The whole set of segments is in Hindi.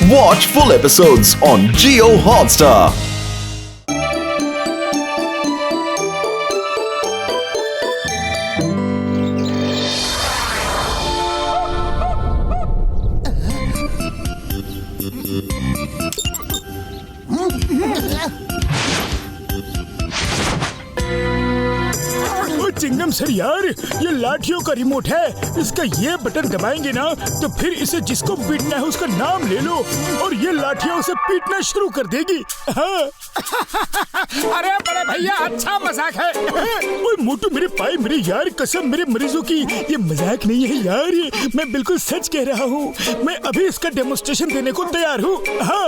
Watch full episodes on Jio Hotstar. Chingam sir यार, ये लाठियों का रिमोट है। इसका ये बटन दबाएंगे ना तो फिर इसे जिसको पीटना है उसका नाम ले लो और ये लाठियाँ उसे पीटना शुरू कर देगी। हाँ। अरे बड़े भैया, अच्छा मजाक है। ओए मोटू मेरे पाई मेरे यार, कसम मेरे मरीजों की, ये मजाक नहीं है यार, ये मैं बिल्कुल सच कह रहा हूँ। मैं अभी इसका डेमोन्स्ट्रेशन देने को तैयार हूँ। हाँ।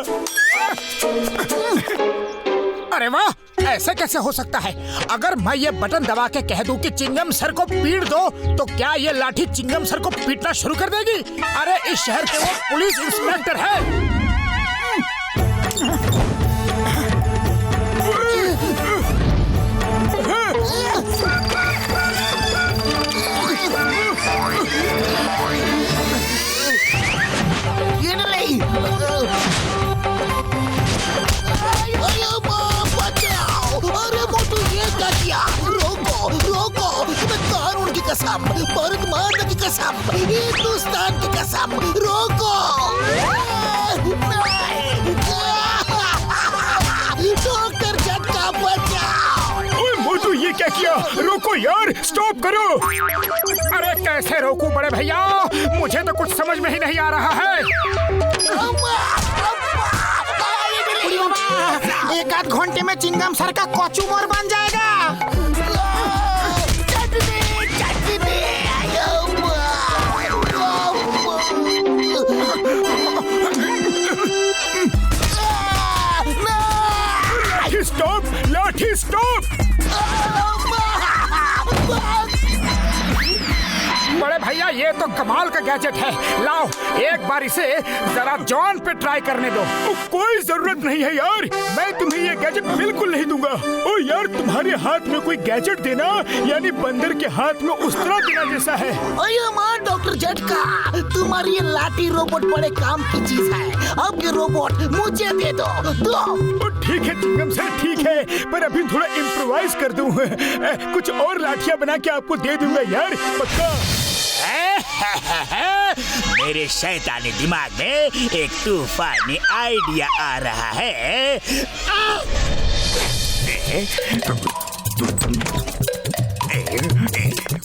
अरे वाह, ऐसे कैसे हो सकता है? अगर मैं ये बटन दबा के कह दूं कि चिंगम सर को पीट दो, तो क्या ये लाठी चिंगम सर को पीटना शुरू कर देगी? अरे इस शहर के वो पुलिस इंस्पेक्टर है। ये नहीं। अरे मोटू, ये क्या किया? रोको रोको, मैं कानून की कसम, भारत माता की कसम, हिंदुस्तान की कसम, रोको। डॉक्टर झटका बचाओ। ओए मोटू, ये क्या किया? रोको यार, स्टॉप करो। अरे कैसे रोकूं बड़े भैया? मुझे तो कुछ समझ में ही नहीं आ रहा है। एक आध घंटे में चिंगम सर का कचूमर बन जाएगा। लाठी स्टॉप, लाठी स्टॉप। बड़े भैया, ये तो कमाल का गैजेट है। लाओ एक बार इसे जरा जॉन पे ट्राई करने दो। कोई जरूरत नहीं है यार, मैं तुम्हें ये गैजेट बिल्कुल नहीं दूंगा। ओ यार, तुम्हारे हाथ में कोई गैजेट देना यानी बंदर के हाथ में उस्तरा देना जैसा है। अरे माँ डॉक्टर झटका, तुम्हारी ये लाठी रोबोट बड़े काम की चीज है। अब ये रोबोट मुझे दे दो। ठीक है चिंगम सर, ठीक है, पर अभी थोड़ा इम्प्रोवाइज कर दूं। कुछ और लाठियां बना के आपको दे दूंगा यार, पक्का। मेरे शैतानी दिमाग में एक तूफानी आइडिया आ रहा है।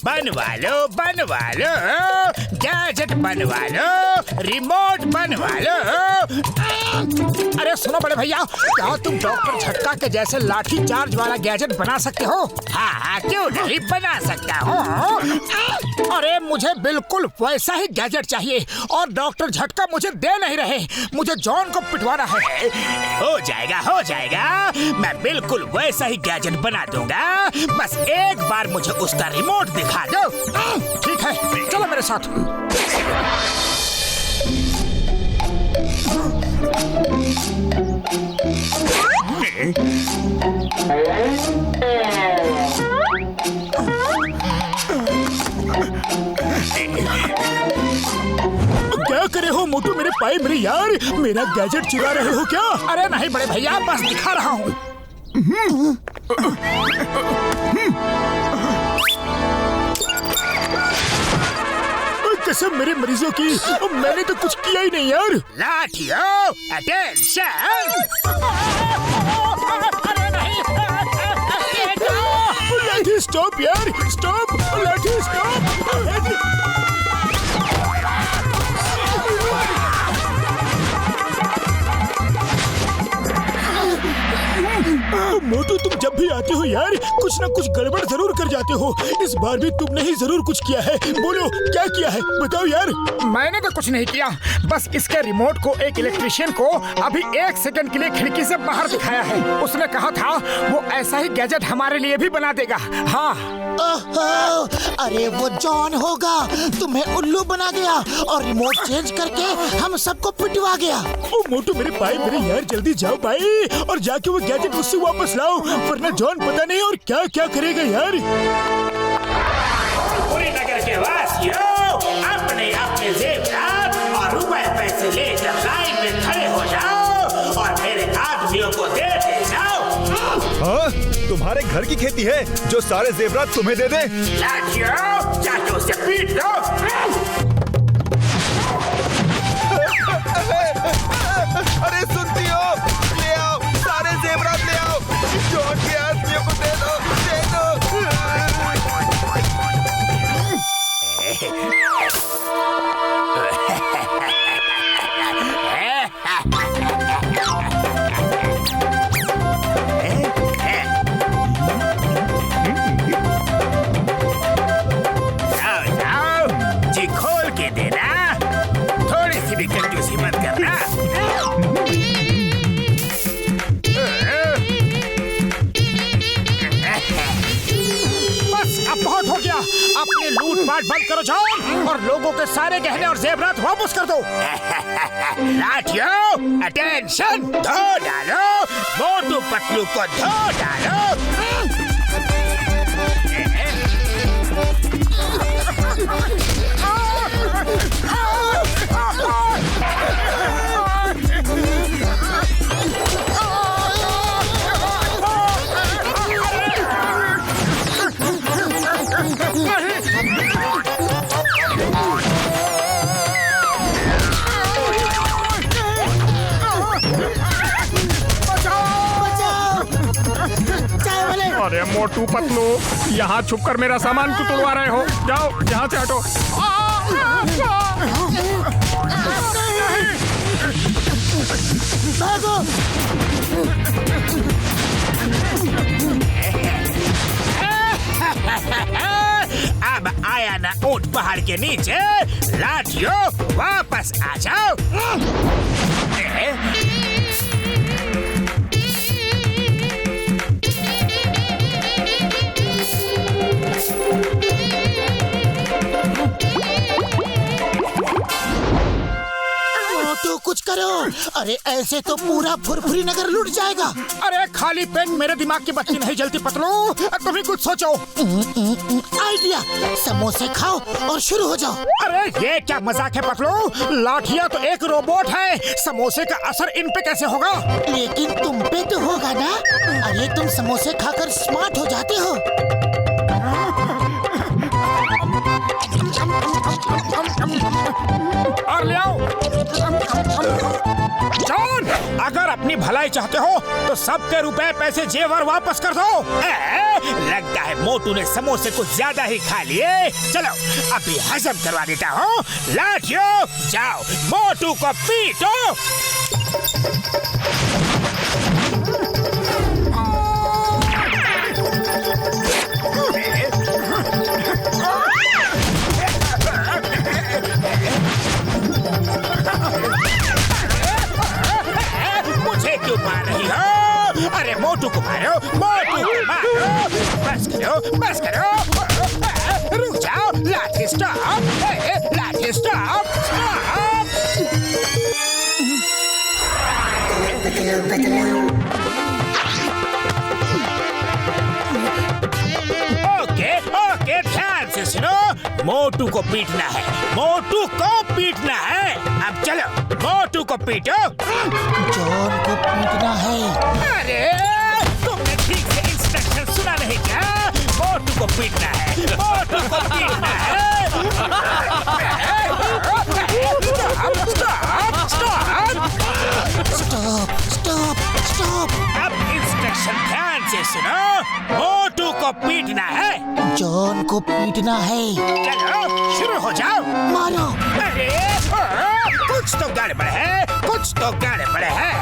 बनवा लो, गैजेट बनवा लो, रिमोट बनवा लो। अरे सुनो बड़े भैया, क्या तुम डॉक्टर झटका के जैसे लाठी चार्ज वाला गैजेट बना सकते हो? हाँ, क्यों नहीं बना सकता हूँ। अरे मुझे बिल्कुल वैसा ही गैजेट चाहिए और डॉक्टर झटका मुझे दे नहीं रहे। मुझे जॉन को पिटवाना है। हो जाएगा, मैं बिल्कुल वैसा ही गैजेट बना दूंगा। बस एक बार मुझे उसका रिमोट दिखा दो। ठीक है, चलो मेरे साथ। क्या करे हो मोटू मेरे पाई मेरे यार, मेरा गैजेट चुरा रहे हो क्या? अरे नहीं बड़े भैया, बस दिखा रहा हूँ। कसम मेरे मरीजों की, मैंने तो कुछ किया ही नहीं यार। लाठियों, अटेंशन। लाठी स्टॉप यार, स्टॉप, लाठी स्टॉप। मोटू, तुम जब भी आते हो यार, कुछ ना कुछ गड़बड़ जरूर कर जाते हो। इस बार भी तुमने ही जरूर कुछ किया है। बोलो क्या किया है, बताओ यार। मैंने तो कुछ नहीं किया, बस इसके रिमोट को एक इलेक्ट्रिशियन को अभी 1 सेकंड के लिए खिड़की से बाहर दिखाया है। उसने कहा था वो ऐसा ही गैजेट हमारे लिए भी बना देगा। हाँ। अरे वो जॉन होगा, तुम्हें उल्लू बना गया और रिमोट चेंज करके हम सबको पिटवा गया। ओ मोटू मेरे भाई मेरे यार, जल्दी जाओ भाई और जाके वो गैजेट मुझसे वापस लाओ, वरना जॉन पता नहीं और क्या क्या करेगा यार। पूरी नगर के वासियों, अपने जेवरात और रुपए पैसे लेकर लाइन में खड़े तुम्हारे घर की खेती है जो सारे जेवरात तुम्हें दे दे? लाठियों, जाके उसे पीट दो। अरे सुनती हो? ले आओ, सारे जेवरात ले आओ। जॉन के आदमियों को दे दो, दे दो। जी खोल के देना, थोड़ी सी भी कंजूसी मत करना। बस अब बहुत हो गया। अपनी लूटपाट बंद करो जॉन और लोगों के सारे गहने और जेवरात वापस कर दो। लाठियों, अटेंशन, धो डालो, मोटू पतलू को धो डालो। अरे मोटू पतलू, यहाँ छुपकर मेरा सामान क्यों तोड़वा रहे हो? जाओ यहाँ से हटो। भागो। अब आया ना ऊंट पहाड़ के नीचे। लाठियों, वापस आ जाओ। मोटू कुछ करो। अरे ऐसे तो पूरा फुरफुरी नगर लूट जाएगा। अरे खाली पेट मेरे दिमाग की बत्ती नहीं जलती पतलू, तुम ही कुछ सोचो। आइडिया, समोसे खाओ और शुरू हो जाओ। अरे ये क्या मजाक है पतलू? लाठिया तो एक रोबोट है, समोसे का असर इन पे कैसे होगा? लेकिन तुम पे तो होगा ना। अरे तुम समोसे खाकर स्मार्ट हो जाते हो। और ले आओ। जॉन, अगर अपनी भलाई चाहते हो तो सबके रुपए पैसे जेवर वापस कर दो। लगता है मोटू ने समोसे कुछ ज्यादा ही खा लिए। चलो अभी हजम करवा देता हूँ। लाठियों, जाओ मोटू को पीटो। मुझे क्यों मार रही हो? अरे मोटू को मारो, मोटू को मारो। बस करो, बस करो। रुक जाओ। लाठी स्टॉप, लाठी स्टॉप, स्टॉप। ओके ओके, ध्यान से सुनो। मोटू को पीटना है, मोटू को पीटना है। अब चलो मोटू को पीटो। जॉन को पीटना है। अरे तुमने ठीक से इंस्ट्रक्शन सुना नहीं क्या? मोटू को पीटना है, मोटू को पीटना है। Stop, stop, stop. Stop stop stop. अब इंस्ट्रक्शन ध्यान से सुनो। मोटू को पीटना है, जॉन को पीटना है। चलो शुरू हो जाओ। मारो। अरे कुछ तो गड़बड़ है, कुछ तो गड़बड़ है।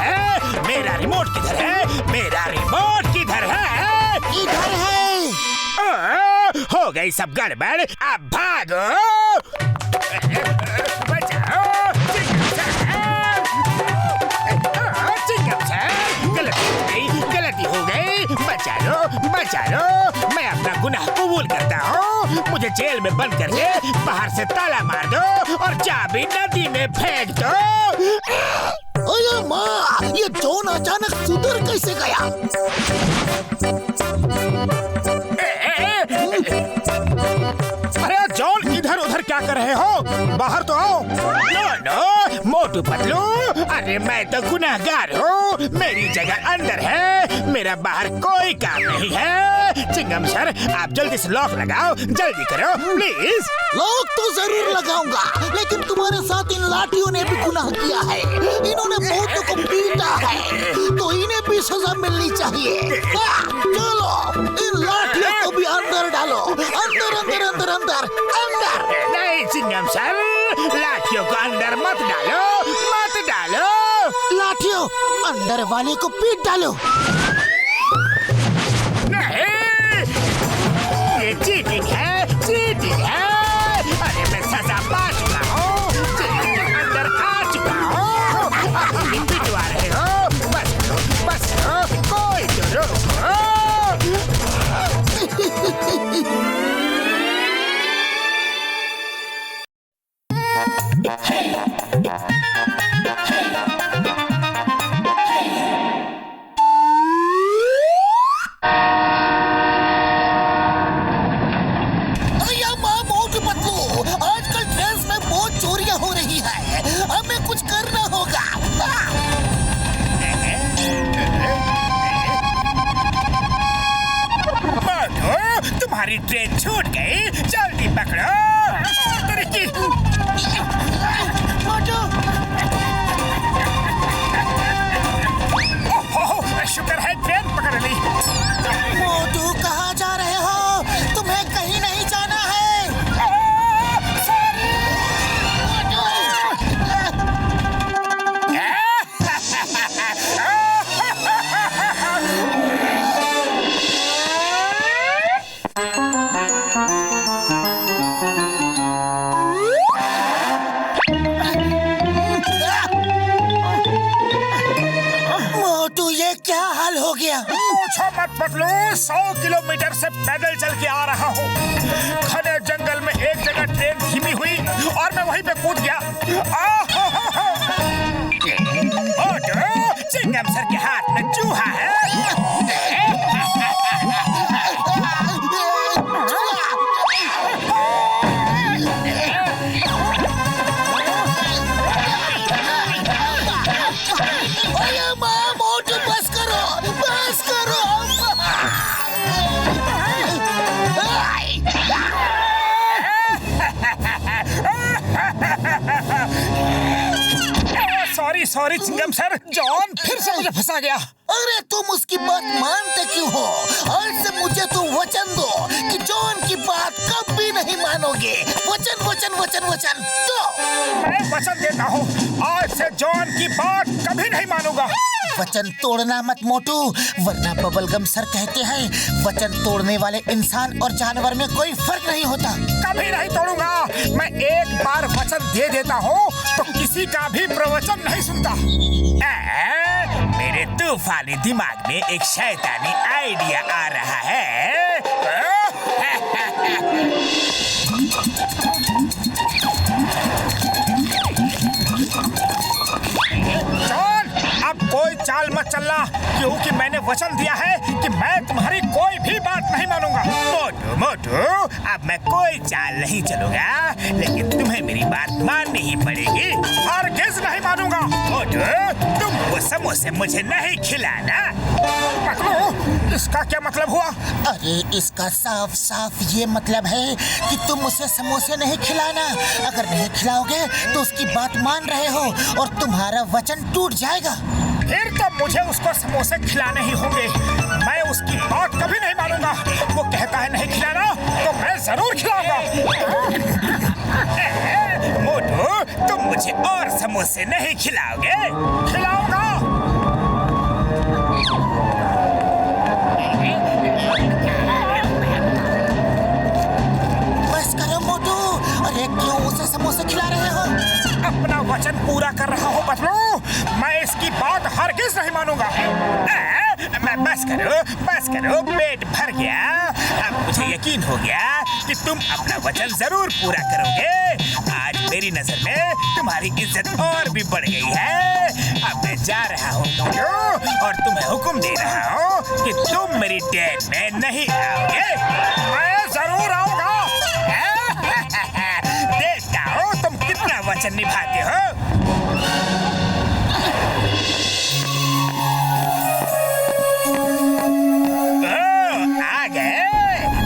मेरा रिमोट किधर है? मेरा रिमोट किधर है? इधर है। हो गई सब गड़बड़। अब भागो। बचाओ। गलती हो गई। बचा लो, बचा लो। मैं अपना गुनाह कबूल करता हूँ। मुझे जेल में बंद करके बाहर से ताला मार दो और चाबी नदी में फेंक दो। अरे माँ, ये जॉन अचानक सुधर कैसे गया? अरे जॉन, इधर उधर क्या कर रहे हो? बाहर तो आओ। नो नो, मोटू पतलू, अरे मैं तो गुनहगार हूँ, मेरी जगह अंदर है, मेरा बाहर कोई काम नहीं है। चिंगम सर, आप जल्दी से लॉक लगाओ, जल्दी करो प्लीज। लॉक तो जरूर लगाऊंगा, लेकिन तुम्हारे साथ इन लाठियों ने भी गुनाह किया है। इन्होंने मोटू को पीटा है, तो इन्हें भी सजा मिलनी चाहिए। चलो इन लाठियों को भी अंदर डालो, अंदर अंदर अंदर अंदर अंदर। नहीं चिंगम सर, लाठियों को अंदर मत डालो, मत डालो। लाठियों अंदर वाले को पीट डालो। नहीं, ये चीटिंग है, चीटिंग है। अरे मैं सजा पा चुका हूँ, जेल के अंदर आ चुका हूँ। आप मुझे पिटवा रहे हो, बस करो, बस करो, कोई तो रोको। तुम्हारी ट्रेन छूट गई, जल्दी पकड़ो। शुक्र है ट्रेन पकड़ ली। मोटू कहाँ जा रहे हो? तुम्हें कहीं नहीं जाना है। पूछो मत पतलू, 100 किलोमीटर से पैदल चल के आ रहा हूँ। घने जंगल में एक जगह ट्रेन धीमी हुई और मैं वहीं पे कूद गया। चिंगम सर के हाथ में चूहा है। सॉरी चिंगम सर, जॉन फिर से मुझे फंसा गया। अरे तुम उसकी बात मानते क्यों हो? आज से मुझे तुम वचन दो कि जॉन की बात कभी नहीं मानोगे। वचन वचन वचन वचन दो। मैं वचन देता हूँ, आज से जॉन की बात कभी नहीं मानूंगा। वचन तोड़ना मत मोटू, वरना बबलगम सर कहते हैं वचन तोड़ने वाले इंसान और जानवर में कोई फर्क नहीं होता। कभी नहीं तोड़ूंगा। मैं एक बार वचन दे देता हूँ तो किसी का भी प्रवचन नहीं सुनता। मेरे तूफानी दिमाग में एक शैतानी आइडिया आ रहा है। जॉन, अब कोई चाल मत चलना, क्योंकि मैंने वचन दिया है कि मैं तुम्हारी कोई भी बात नहीं मानूंगा। मोटू मोटू, अब मैं कोई चाल नहीं चलूंगा, लेकिन तुम्हें मेरी बात माननी ही पड़ेगी। हरगिज़ नहीं मानूंगा। मोटू, तुम वो समोसे मुझे नहीं खिलाना। पकड़ो, इसका क्या मतलब हुआ? अरे इसका साफ साफ ये मतलब है कि तुम उसे समोसे नहीं खिलाना। अगर नहीं खिलाओगे तो उसकी बात मान रहे हो और तुम्हारा वचन टूट जाएगा। फिर तो मुझे उसको समोसे खिलाने ही होंगे। मैं उसकी बात कभी नहीं मानूंगा। वो कहता है नहीं खिलाना तो मैं जरूर खिलाऊंगा। मोटू, तुम मुझे और समोसे नहीं खिलाओगे? खिलाऊंगा। बस करो मोटू, अरे क्यों उसे समोसे खिला रहे हो? अपना वचन पूरा कर रहा हूँ पतलू, मैं इसकी बात हरगिज़ नहीं मानूंगा। मैं बस करो, पेट भर गया। अब मुझे यकीन हो गया कि तुम अपना वचन जरूर पूरा करोगे। आज मेरी नजर में तुम्हारी इज्जत और भी बढ़ गई है। अब मैं जा रहा हूँ मोटू, और तुम्हें हुक्म दे रहा हूँ कि तुम मेरी डेट में नहीं आओगे। मैं जरूर आऊंगा। देखता हूँ तुम कितना वचन निभाते हो। आ गए,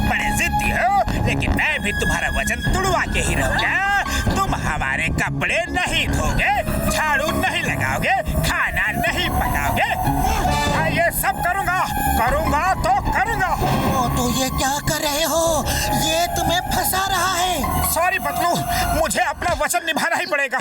बड़े जिद्दी हो, लेकिन मैं भी तुम्हारा वचन तुड़वा के ही रहूंगा। तुम हमारे कपड़े नहीं धोगे, झाड़ू नहीं लगाओगे, खाना नहीं पकाओगे। मैं ये सब करूंगा तो करूंगा। मोटू ये क्या कर रहे हो? ये तुम्हें फंसा रहा है। सॉरी पतलू, मुझे अपना वचन निभाना ही पड़ेगा।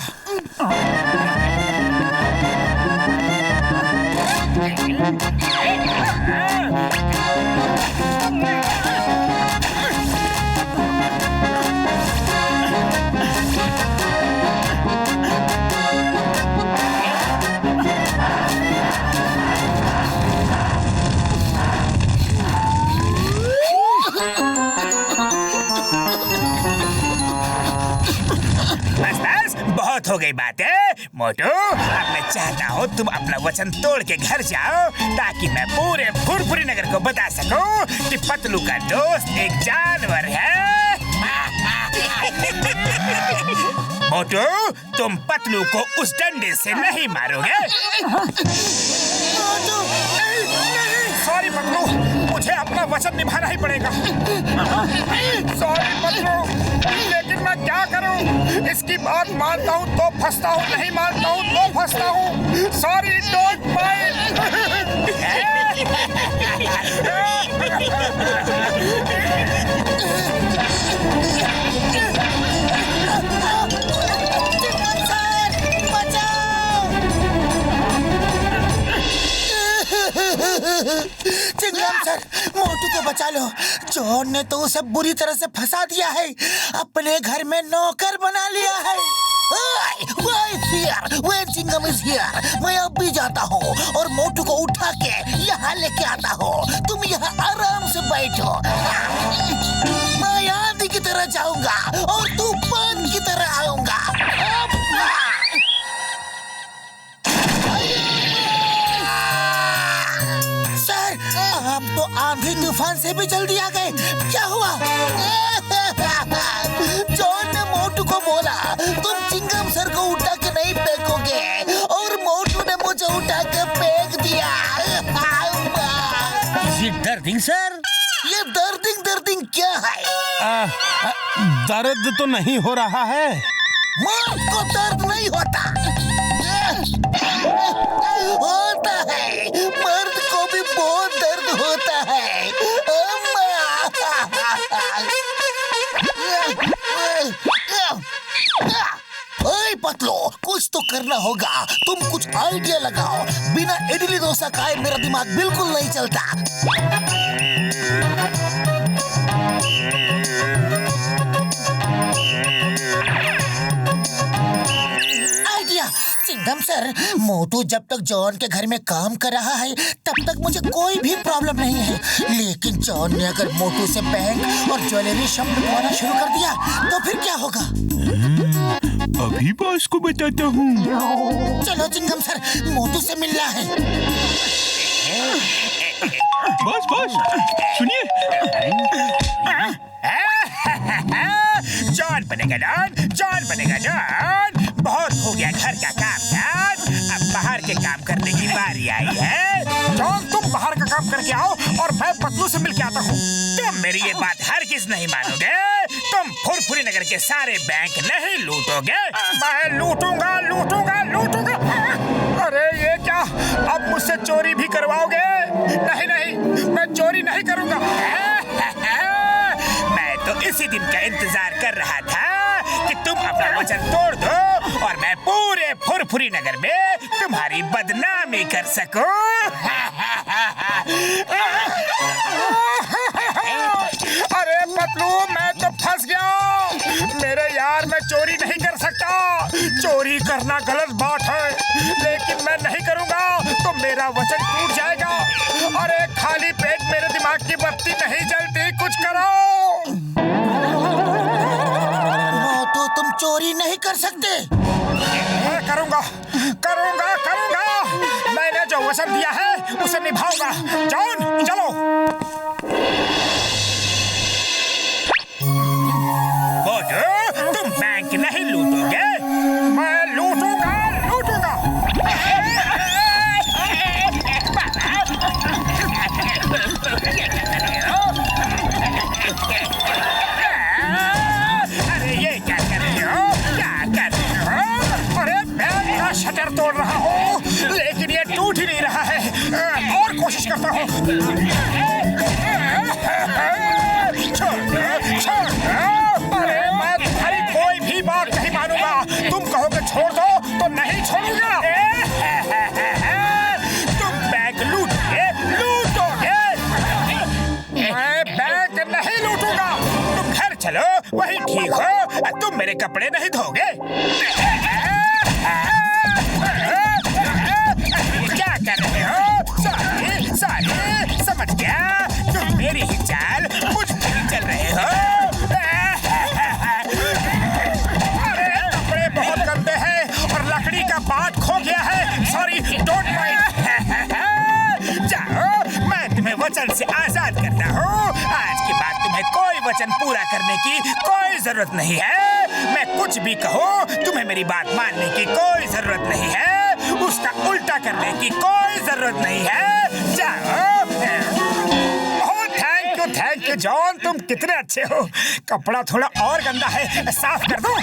बस बहुत हो गई बातें मोटू। अब मैं चाहता हूँ तुम अपना वचन तोड़ के घर जाओ, ताकि मैं पूरे फुरफुरी नगर को बता सकूं कि पतलू का दोस्त एक जानवर है। मोटू, तुम पतलू को उस डंडे से नहीं मारोगे। सॉरी पतलू, मुझे अपना वचन निभाना ही पड़ेगा। सॉरी पतलू, लेकिन मैं क्या करूं? इसकी बात मानता हूं तो फंसता हूं, नहीं मानता हूं तो फंसता हूं। Sorry, don't mind. Chingum sir, Motu को बचा लो। चोर ने तो उसे बुरी तरह से फंसा दिया है, अपने घर में नौकर बना लिया है। Chingam is here. मैं अब भी जाता हूँ और मोटू को उठा के यहाँ लेके आता हूँ। तुम यहाँ आराम से बैठो। मैं आंधी की तरह जाऊंगा और तूफान की तरह आऊंगा। आप तो आंधी तूफान से भी जल्दी आ गए। क्या हुआ? जॉन ने मोटू को बोला तुम चिंगम सर को उठा के नहीं फेंकोगे, और मोटू ने मुझे उठा के फेंक दिया। ये दर्दिंग सर? ये दर्दिंग क्या है? दर्द तो नहीं हो रहा है। मर्द को दर्द नहीं होता। होता है, मर्द को भी बहुत दर्द होता है। ओए पतलो, कुछ तो करना होगा। तुम कुछ आइडिया लगाओ। बिना इडली डोसा खाए मेरा दिमाग बिल्कुल नहीं चलता। चिंगम सर, मोटू जब तक जॉन के घर में काम कर रहा है तब तक मुझे कोई भी प्रॉब्लम नहीं है, लेकिन जॉन ने अगर मोटू से बैंक और ज्वेलरी शब्द बोलना शुरू कर दिया तो फिर क्या होगा? अभी बॉस को बताता हूँ। चलो चिंगम सर, मोटू से मिलना है। बॉस सुनिए। जॉन बनेगा डॉन, जॉन बनेगा डॉन। बहुत हो गया घर का काम काज, अब बाहर के काम करने की बारी आई है। जॉन, तुम बाहर का काम करके आओ और मैं पतलू से मिल के आता हूँ। तुम मेरी ये बात हरगिज नहीं मानोगे। तुम फुरफुरी नगर के सारे बैंक नहीं लूटोगे। मैं लूटूंगा लूटूंगा लूटूंगा। अरे ये क्या, अब मुझसे चोरी भी करवाओगे? नहीं नहीं, मैं चोरी नहीं करूंगा। मैं तो इसी दिन का इंतजार कर रहा था कि तुम अपना वचन तोड़ दो और मैं पूरे फुरफुरी नगर में तुम्हारी बदनामी कर सकूं। अरे पतलू, मैं तो फंस गया। मेरे यार, मैं चोरी नहीं कर सकता। चोरी करना गलत बात है, लेकिन मैं नहीं करूंगा तो मेरा वचन टूट जाएगा। अरे खाली पेट मेरे दिमाग की बत्ती नहीं जलती, कुछ करो। तो तुम चोरी नहीं कर सकते। मैं करूंगा करूंगा करूंगा। मैंने जो वचन दिया है उसे निभाऊंगा। जॉन, चलो। मोटू, तुम बैंक नहीं लूटोगे। पैर तोड़ रहा हूँ, लेकिन ये टूट ही नहीं रहा है। और कोशिश करता हूँ। अरे मैं तुम्हारी कोई भी बात नहीं मानूंगा। तुम कहोगे छोड़ दो तो नहीं छोड़ूंगा। तुम बैंक लूटोगे। मैं बैंक नहीं लूटूंगा। तुम घर चलो, वही ठीक हो। तुम मेरे कपड़े नहीं धोगे। क्या कर रहे हो? सॉरी, समझ गया। तुम मेरी ही चाल मुझ पर ही चल रहे हो। अरे कपड़े बहुत गंदे हैं और लकड़ी का बाट खो गया है। Sorry, don't mind. जाओ, मैं तुम्हें वचन से आजाद करता हूँ। आज के बाद तुम्हें कोई वचन पूरा करने की कोई जरूरत नहीं है। मैं कुछ भी कहूँ, तुम्हें मेरी बात मानने की कोई जरूरत नहीं है। उसका उल्टा करने की कोई जरूरत नहीं है। जाओ। थैंक यू जॉन, तुम कितने अच्छे हो। कपड़ा थोड़ा और गंदा है, साफ कर दो।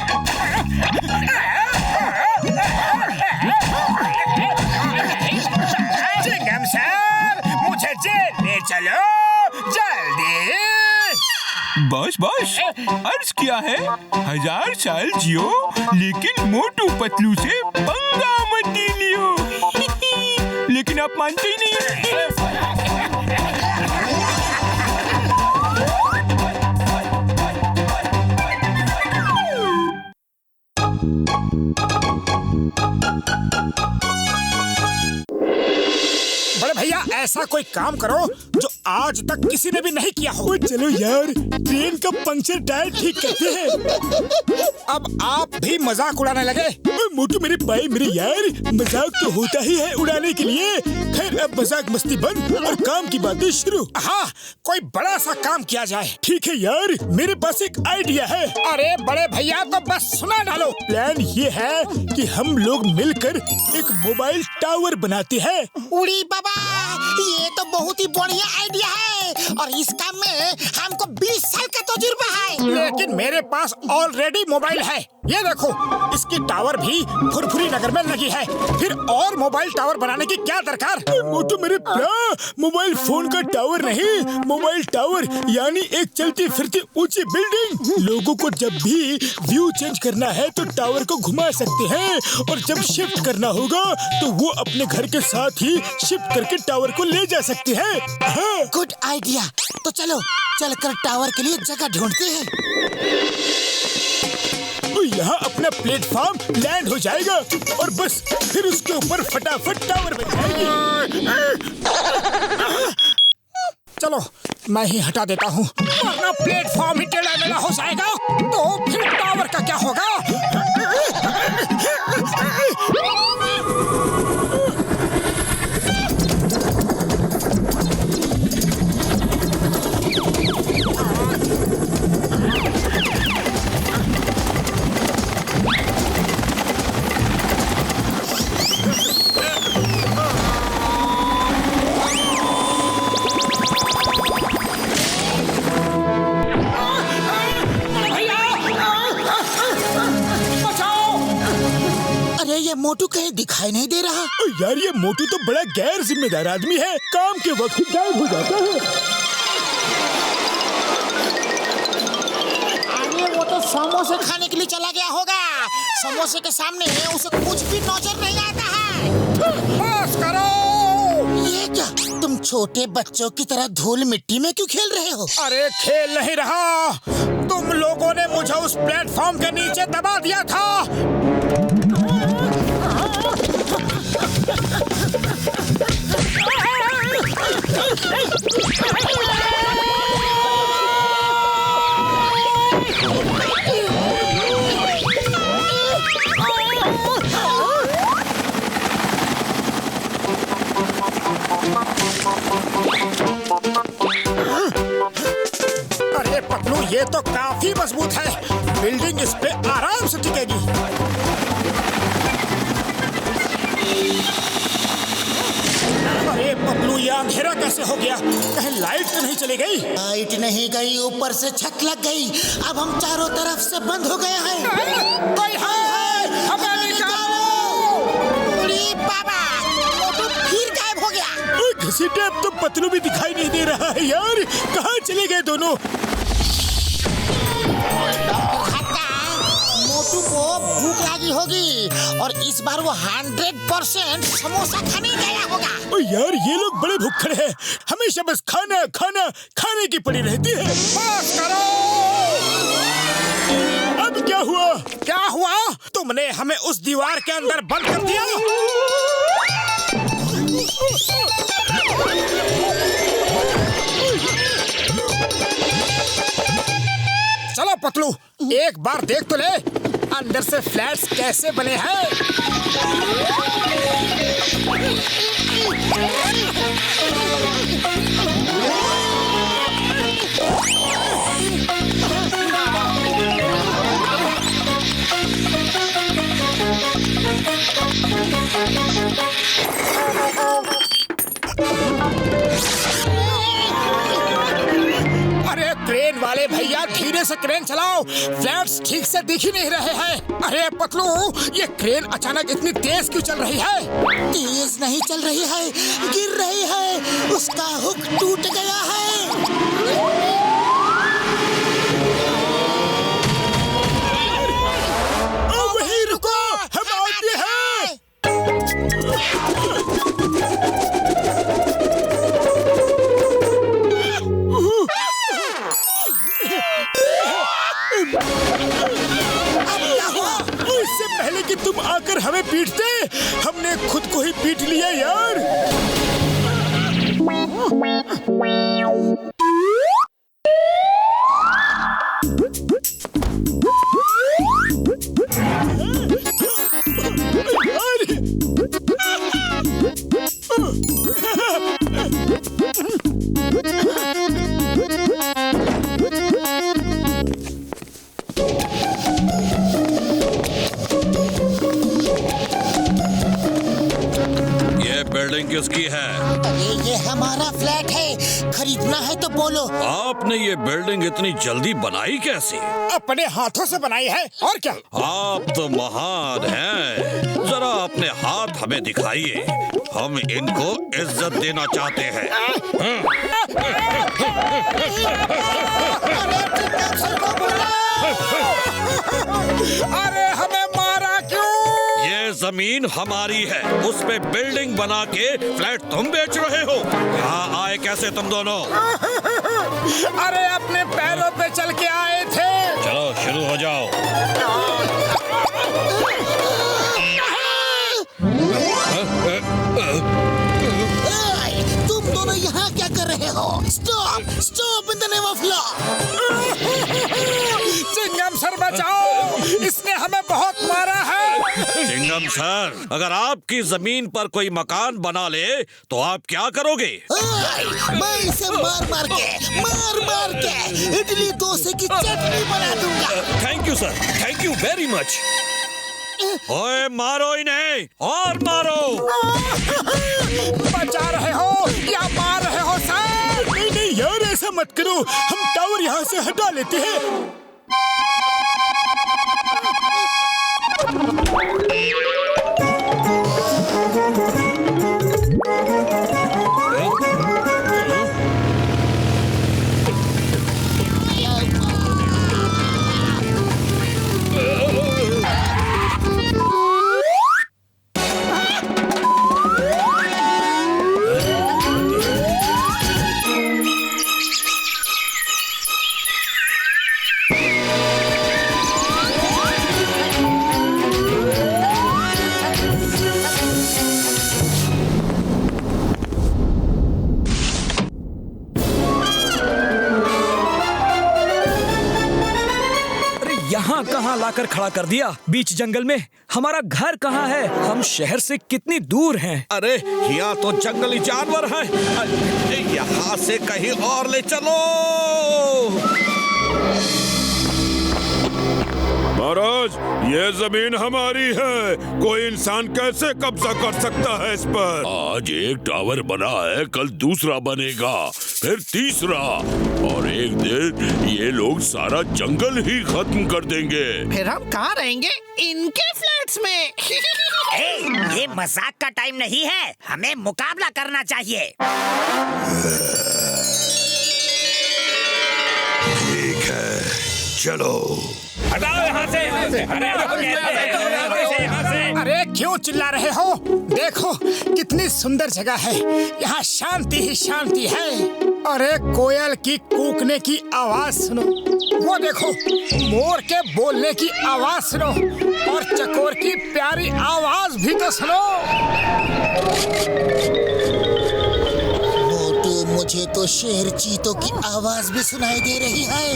चिंगम सर, मुझे जेल ले चलो जल्दी। बस अर्ज किया है 1000 साल जियो, लेकिन मोटू पतलू से पंगा मत लियो। लेकिन आप मानते ही नहीं। बड़े भैया, ऐसा कोई काम करो जो आज तक किसी ने भी नहीं किया हो। चलो यार, ट्रेन का पंक्चर टायर ठीक करते हैं। अब आप भी मजाक उड़ाने लगे। मोटू मेरे भाई मेरे यार, मजाक तो होता ही है उड़ाने के लिए। खैर, अब मजाक मस्ती बंद और काम की बातें शुरू। हाँ, कोई बड़ा सा काम किया जाए। ठीक है यार, मेरे पास एक आइडिया है। अरे बड़े भैया, तो बस सुना डालो। प्लान ये है कि हम लोग मिलकर एक मोबाइल टावर बनाते हैं। उड़ी बाबा, ये तो बहुत ही बढ़िया आइडिया है और इस काम में हमको 20 साल का तजुर्बा है। लेकिन मेरे पास ऑलरेडी मोबाइल है। ये देखो, इसकी टावर भी फुरफुरी नगर में लगी है। फिर और मोबाइल टावर बनाने की क्या दरकार? मोटू मेरे मोबाइल फोन का टावर नहीं, मोबाइल टावर यानी एक चलती फिरती ऊंची बिल्डिंग। लोगों को जब भी व्यू चेंज करना है तो टावर को घुमा सकते हैं, और जब शिफ्ट करना होगा तो वो अपने घर के साथ ही शिफ्ट करके टावर को ले जा सकते हैं। हाँ। Good idea. तो चलो चलकर टावर के लिए जगह ढूंढते हैं। तो यहाँ अपना प्लेटफॉर्म लैंड हो जाएगा और बस फिर उसके ऊपर फटाफट टावर बन जाएगी। चलो, मैं ही हटा देता हूँ, वरना प्लेटफॉर्म ही टेढ़ा मेढ़ा हो जाएगा। तो फिर टावर का क्या होगा? मोटू कहीं दिखाई नहीं दे रहा। यार, ये मोटू तो बड़ा गैर जिम्मेदार आदमी है, काम के वक्त गायब हो जाता है। अरे वो तो समोसे खाने के लिए चला गया होगा। समोसे के सामने उसे कुछ भी नजर नहीं आता है। बस करो। ये क्या, तुम छोटे बच्चों की तरह धूल मिट्टी में क्यों खेल रहे हो? अरे खेल नहीं रहा, तुम लोगों ने मुझे उस प्लेटफॉर्म के नीचे दबा दिया था। अरे पतलू, ये तो काफी मजबूत है। बिल्डिंग इस पे आराम से टिकेगी। अरे पतलू, ये अंधेरा कैसे हो गया? कहीं लाइट तो नहीं चली गई? लाइट नहीं गई, ऊपर से छत लग गई। अब हम चारों तरफ से बंद हो गए हैं। कोई है? हमें निकालो! घसीटे, अब तो पतलू भी दिखाई नहीं दे रहा है यार। कहाँ चले गए दोनों? मोटू को भूख लगी होगी और इस बार वो 100% समोसा खाने गया होगा। ओ यार, ये लोग बड़े भुक्खड़ हैं। हमेशा बस खाना खाना खाने की पड़ी रहती है। बस करो। अब क्या हुआ? क्या हुआ? तुमने हमें उस दीवार के अंदर बंद कर दिया। चलो पतलू, एक बार देख तो ले अंदर से फ्लैट्स कैसे बने हैं। अरे क्रेन वाले भैया, धीरे से क्रेन चलाओ, फ्लैट्स ठीक से दिख ही नहीं रहे हैं। अरे पतलू, ये क्रेन अचानक इतनी तेज क्यों चल रही है? तेज नहीं चल रही है, गिर रही है। उसका हुक टूट गया है। वहीं रुको, हम आते हैं। इससे पहले कि तुम आकर हमें पीटते, हमने खुद को ही पीट लिया यार। बिल्डिंग किसकी है? ये हमारा फ्लैट है। खरीदना है तो बोलो। आपने ये बिल्डिंग इतनी जल्दी बनाई कैसे? अपने हाथों से बनाई है, और क्या? आप तो महान हैं। जरा अपने हाथ हमें दिखाइए, हम इनको इज्जत देना चाहते हैं। अरे हमें मारा क्यों? ये जमीन हमारी है, उस पे बिल्डिंग बना के फ्लैट तुम बेच रहे हो। यहाँ आए कैसे तुम दोनों? अरे अपने पैरों पे चल के आए थे। चलो शुरू हो जाओ। तुम दोनों यहाँ क्या कर रहे हो? Stop, stop in the name of law. Chingam sir बचाओ, इसने हमें बहुत मारा है। चिंगम सर, अगर आपकी जमीन पर कोई मकान बना ले तो आप क्या करोगे? मैं इसे मार मार के इडली डोसे की चटनी बना दूंगा। Thank you sir, thank you very much. ओए मारो इन्हें, और मारो। बचा रहे हो या मार रहे हो सर? नहीं नहीं यार, ऐसा मत करो, हम टावर यहाँ से हटा लेते हैं। यहाँ कहाँ लाकर खड़ा कर दिया बीच जंगल में? हमारा घर कहाँ है? हम शहर से कितनी दूर हैं? अरे यहाँ तो जंगली जानवर हैं। यहाँ से कहीं और ले चलो। महाराज, ये जमीन हमारी है, कोई इंसान कैसे कब्जा कर सकता है इस पर? आज एक टावर बना है, कल दूसरा बनेगा, फिर तीसरा, और एक दिन ये लोग सारा जंगल ही खत्म कर देंगे। फिर हम कहाँ रहेंगे? इनके फ्लैट्स में। ये मजाक का टाइम नहीं है, हमें मुकाबला करना चाहिए। ठीक है, चलो। हटाओ यहाँ से। अरे क्यों चिल्ला रहे हो? देखो कितनी सुंदर जगह है, यहाँ शांति ही शांति है। अरे कोयल की कूकने की आवाज सुनो, वो देखो मोर के बोलने की आवाज सुनो, और चकोर की प्यारी आवाज भी तो सुनो। मोटू, मुझे तो शेर चीतों की आवाज भी सुनाई दे रही है।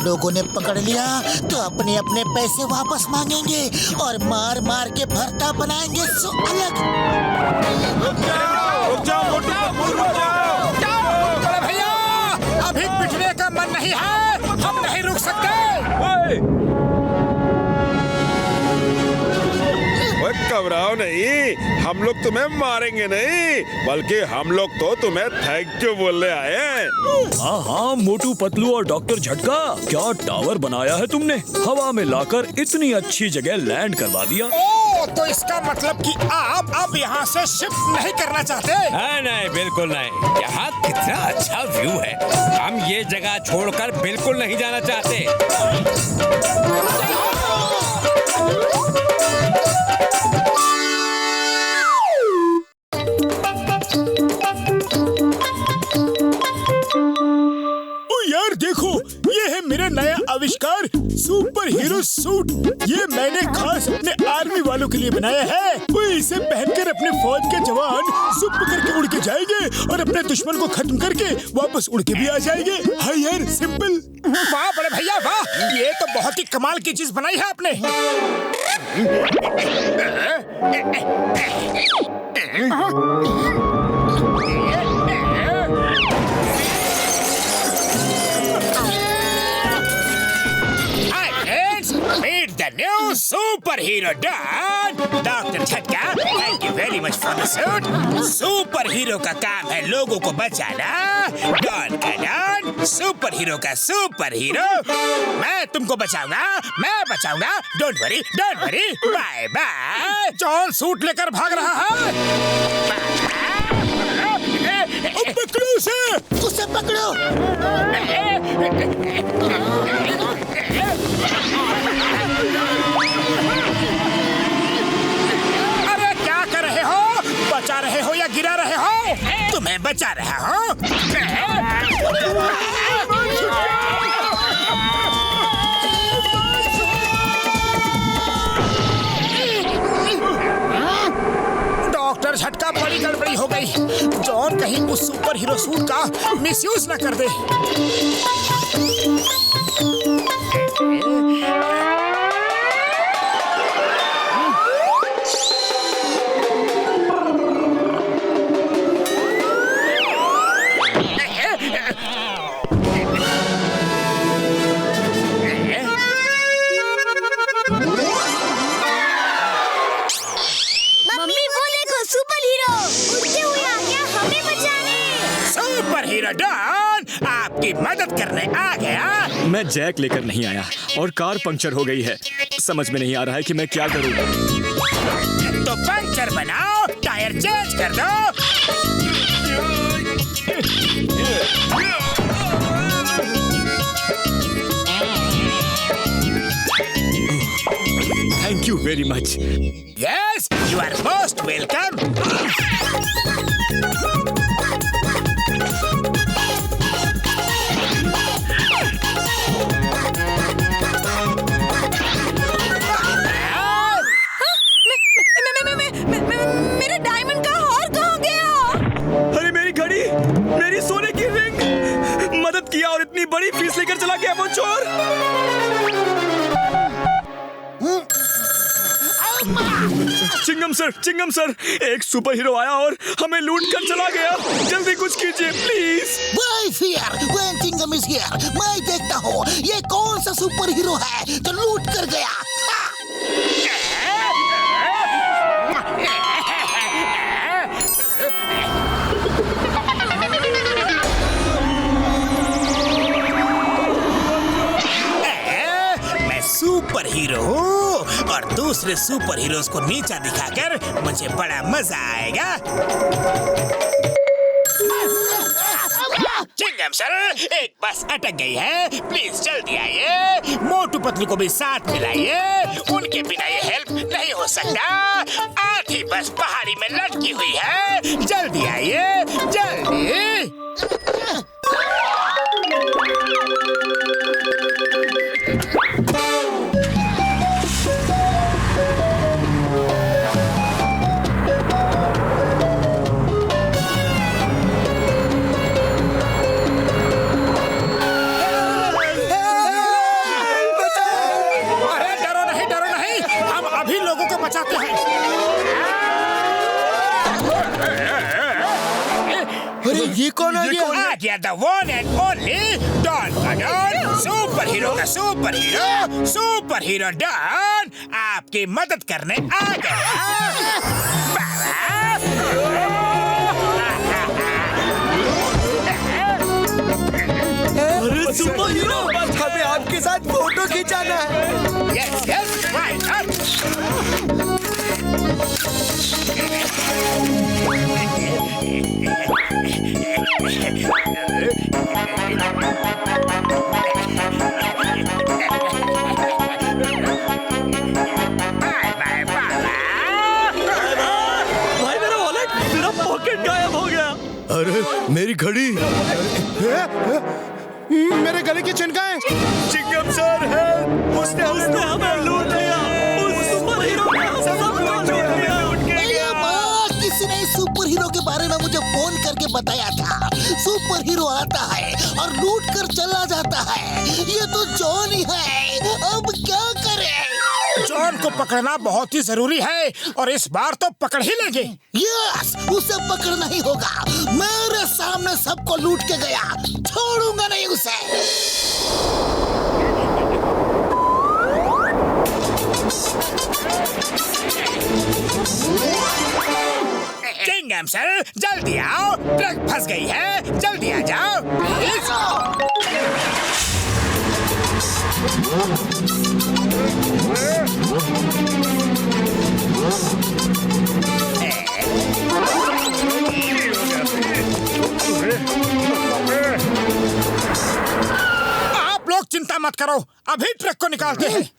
लोगों ने पकड़ लिया तो अपने अपने पैसे वापस मांगेंगे और मार मार के भरता बनाएंगे। सो अलग। रुक जाओ भैया, अभी पिटने का मन नहीं है, हम नहीं रुक सकते। घबराओ नहीं, हम लोग तुम्हें मारेंगे नहीं, बल्कि हम लोग तो तुम्हें थैंक यू बोलने आए हैं। हाँ हाँ मोटू पतलू और डॉक्टर झटका, क्या टावर बनाया है तुमने, हवा में लाकर इतनी अच्छी जगह लैंड करवा दिया। ओ, तो इसका मतलब कि आप अब यहाँ से शिफ्ट नहीं करना चाहते? नहीं, बिल्कुल नहीं। यहाँ कितना अच्छा व्यू है, हम ये जगह छोड़कर बिल्कुल नहीं जाना चाहते। देखो, ये है मेरा नया आविष्कार सुपर हीरो सूट। ये मैंने खास अपने आर्मी वालों के लिए बनाया है। वो इसे पहनकर अपने फौज के जवान सुप करके उड़ के जाएंगे और अपने दुश्मन को खत्म करके वापस उड़ के भी आ जाएंगे। हाँ यार, सिंपल। वाह बड़े भैया वाह, ये तो बहुत ही कमाल की चीज बनाई है आपने। The new superhero Don, Dr. Chatka, thank you very much for the suit. Superhero का काम है लोगों को बचाना। डॉन का डॉन, सुपरहीरो का सुपरहीरो। मैं तुमको बचाऊंगा, मैं बचाऊंगा। Don't worry, bye bye. John suit लेकर भाग रहा है। पकड़ो उसे पकड़ो। अरे क्या कर रहे हो? बचा रहे हो या गिरा रहे हो? तुम्हें बचा रहा हूँ। डॉक्टर झटका, बड़ी गड़बड़ी हो गई। जॉन कहीं उस सुपर हीरो सूट का मिसयूज न कर दे। डॉन आपकी मदद करने आ गया। मैं जैक लेकर नहीं आया और कार पंक्चर हो गई है। समझ में नहीं आ रहा है कि मैं क्या करूं। तो पंक्चर बनाओ टायर चेंज कर दो। Thank you very much. Yes, you are most welcome. मेरा डायमंड का हार कहाँ गया? अरे मेरी घड़ी, मेरी सोने की रिंग, मदद किया और इतनी बड़ी फीस लेकर चला गया वो चोर। चिंगम सर, एक सुपर हीरो आया और हमें लूट कर चला गया। जल्दी कुछ कीजिए please. When Chingam is here, मैं देखता हूँ ये कौन सा सुपर हीरो है जो लूट कर गया। मैं सुपर हीरो हूँ और दूसरे सुपर हीरोज को नीचा दिखाकर मुझे बड़ा मजा आएगा। चिंगम सर, एक बस अटक गई है, प्लीज जल्दी आइए। मोटू पतलू को भी साथ मिलाइए, उनके बिना ये हेल्प नहीं हो सकता। आधी बस पहाड़ी में लटकी हुई है, जल्दी आइए, जल्दी। बचाते हैं। अरे ये कौन आ गया? आ गया the one and only don का डॉन, सुपर हीरो का superhero, superhero don आपकी मदद करने आ गया। अरे सुपर हीरो, हमें आपके साथ फोटो खिंचाना है। Yes yes, why not. भाई मेरा वॉलेट, मेरा पॉकेट गायब हो गया। अरे मेरी घड़ी, मेरे गले की चिन कहाँ है? चिंगम सर है, उसने हमें लूट लिया। उस सुपर हीरो ने हमें सब लूट लिया। किसी ने सुपर हीरो के बारे में मुझे फोन करके बताया था। सुपर हीरो आता है और लूट कर चला जाता है। ये तो जॉन ही है, अब क्या करें? जॉन को पकड़ना बहुत ही जरूरी है और इस बार तो पकड़ ही लेंगे। यस, उसे पकड़ना ही होगा। मेरे सामने सबको लूट के गया, छोड़ूंगा नहीं उसे। चिंगम सर, जल्दी आओ, ट्रक फंस गई है, जल्दी आ जाओ प्लीज। आप लोग चिंता मत करो, अभी ट्रक को निकालते हैं।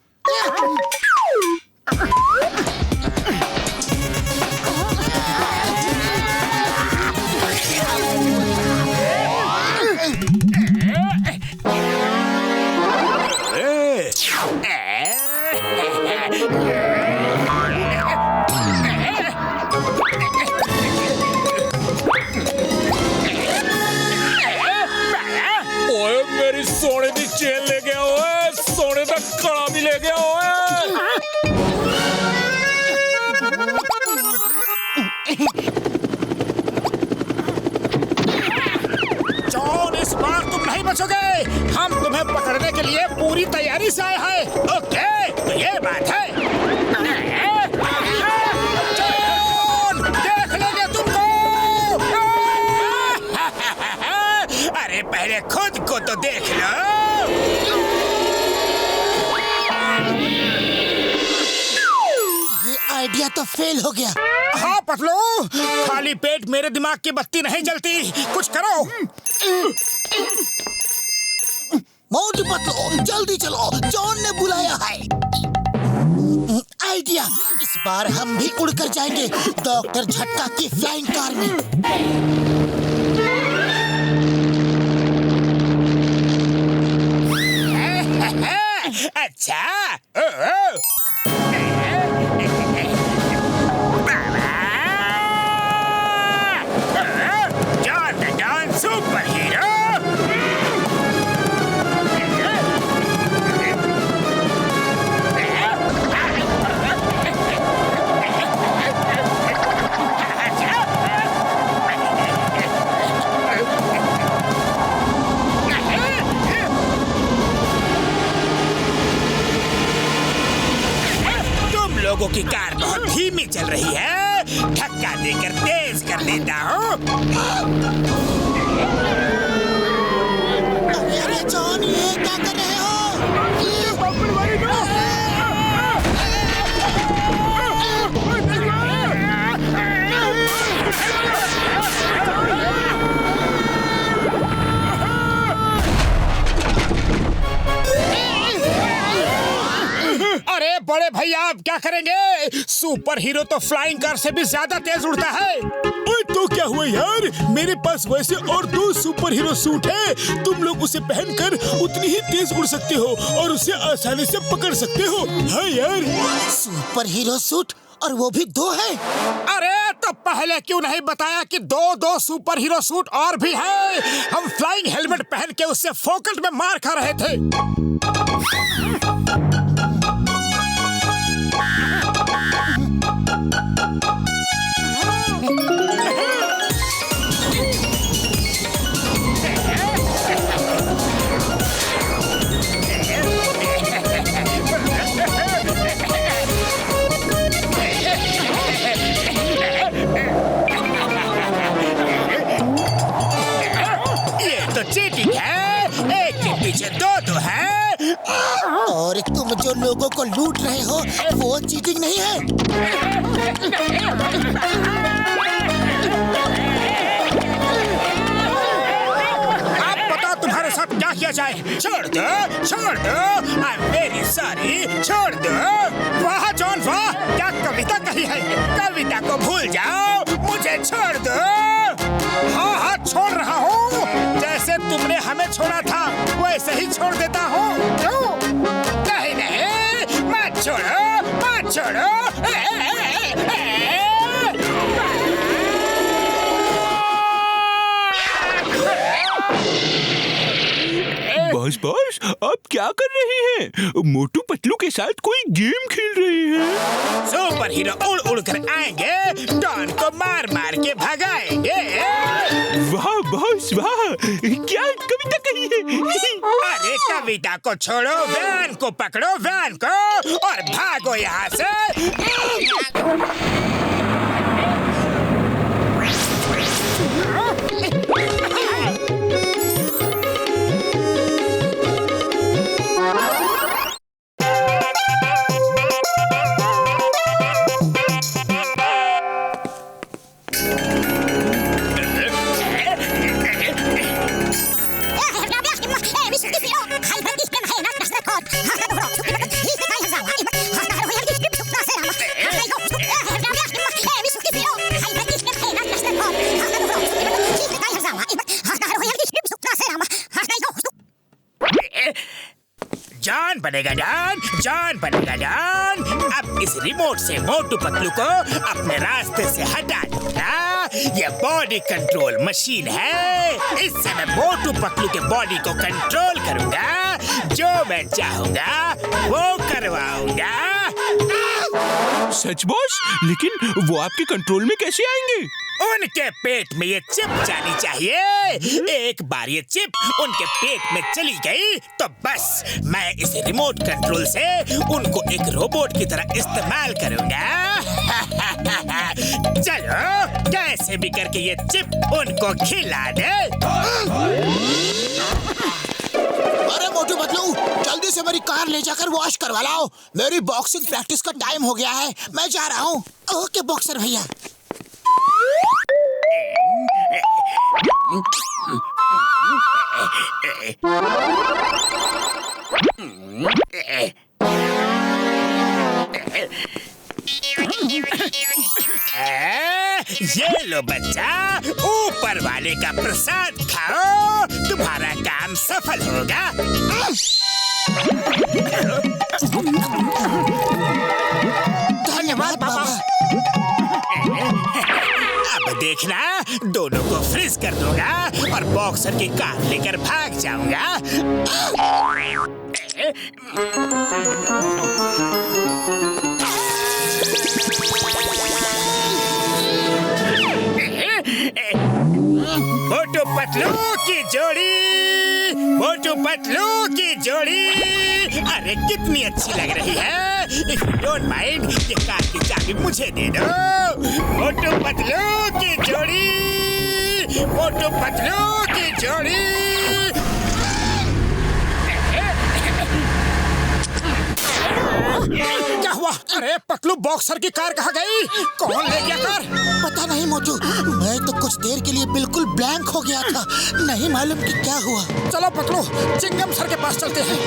ओए मेरी सोने की चेन ले गया, ओए सोने का कड़ा भी ले गया, ओए। जॉन, इस बार तुम नहीं बचोगे। हम तुम्हें पकड़ने के लिए पूरी तैयारी से आए हैं। ओके, तो ये बात है। जॉन, देख लेंगे तुमको। अरे पहले खुद को तो देख लो। आइडिया तो फेल हो गया। हाँ पतलू, खाली पेट मेरे दिमाग की बत्ती नहीं जलती, कुछ करो। मोटू पतलू जल्दी चलो, जॉन ने बुलाया है। आइडिया, इस बार हम भी उड़कर जाएंगे डॉक्टर झटका की फ्लाइंग कार में। अच्छा जॉन सुपर हीरो। लोगों की कार बहुत धीमी चल रही है, धक्का देकर तेज कर देता हूँ। अरे जॉन, ये क्या कर रहे हो? अरे बड़े भैया, आप क्या करेंगे? सुपर हीरो तो फ्लाइंग कार से भी ज्यादा तेज उड़ता है। ओए तो क्या हुआ यार, मेरे पास वैसे और 2 सुपर हीरो सूट है। तुम लोग उसे पहनकर उतनी ही तेज उड़ सकते हो और उसे आसानी से पकड़ सकते हो। हाँ यार, सुपर हीरो सूट, और वो भी 2 है। अरे तो पहले क्यों नहीं बताया कि 2 सुपर हीरो सूट और भी है? हम फ्लाइंग हेलमेट पहन के उससे फोकट में मार खा रहे थे। चीटिंग है, एक के पीछे 2 है। और तुम जो लोगों को लूट रहे हो वो चीटिंग नहीं है। अब बताओ तुम्हारे साथ क्या किया जाए? छोड़ दो, छोड़ दो, आई एम वेरी सॉरी, छोड़ दो। वाह जॉन वाह, क्या कविता कही है। कविता को भूल जाओ, मुझे छोड़ दो। हाँ हाँ छोड़ रहा हूँ, जैसे तुमने हमें छोड़ा था वैसे ही छोड़ देता हूँ। नहीं नहीं, मत छोड़ो, मत छोड़ो। बॉस आप क्या कर रही हैं? मोटू पतलू के साथ कोई गेम खेल रही हैं। सुपर हीरो उड़ उड़ कर आएंगे, डॉन को मार मार के भगाएंगे। वाह बॉस वाह, क्या कविता कही है। अरे कविता को छोड़ो, वैन को पकड़ो, वैन को, और भागो यहाँ से। जॉन बनेगा डॉन, जॉन बनेगा डॉन। अब इस रिमोट से मोटू पतलू को अपने रास्ते से हटा दूंगा। ये बॉडी कंट्रोल मशीन है, इससे मैं मोटू पतलू के बॉडी को कंट्रोल करूंगा। जो मैं चाहूंगा वो करवाऊंगा। सच बॉस, लेकिन वो आपके कंट्रोल में कैसे आएंगे? उनके पेट में ये चिप जानी चाहिए। एक बार ये चिप उनके पेट में चली गई तो बस मैं इस रिमोट कंट्रोल से उनको एक रोबोट की तरह इस्तेमाल करूंगा। चलो कैसे भी करके ये चिप उनको खिला दे। अरे मोटू पतलू, जल्दी से मेरी कार ले जाकर वॉश करवा लाओ। मेरी बॉक्सिंग प्रैक्टिस का टाइम हो गया है, मैं जा रहा हूँ। ओके बॉक्सर भैया। ये लो बच्चा, ऊपर वाले का प्रसाद खाओ, तुम्हारा काम सफल होगा। धन्यवाद बाबा। अब देखना, दोनों को फ्रीज कर दूंगा और बॉक्सर की कार लेकर भाग जाऊंगा। मोटू पतलू की जोड़ी, मोटू पतलू की जोड़ी, अरे कितनी अच्छी लग रही है। इफ यू डोंट माइंड, ये कार की चाबी मुझे दे दो। मोटू पतलू की जोड़ी, मोटू पतलू की जोड़ी। क्या हुआ? अरे पतलू, बॉक्सर की कार कहाँ गई? कौन ले गया कार? पता नहीं मोटू, मैं तो कुछ देर के लिए बिल्कुल ब्लैंक हो गया था, नहीं मालूम कि क्या हुआ। चलो पतलू, चिंगम सर के पास चलते हैं।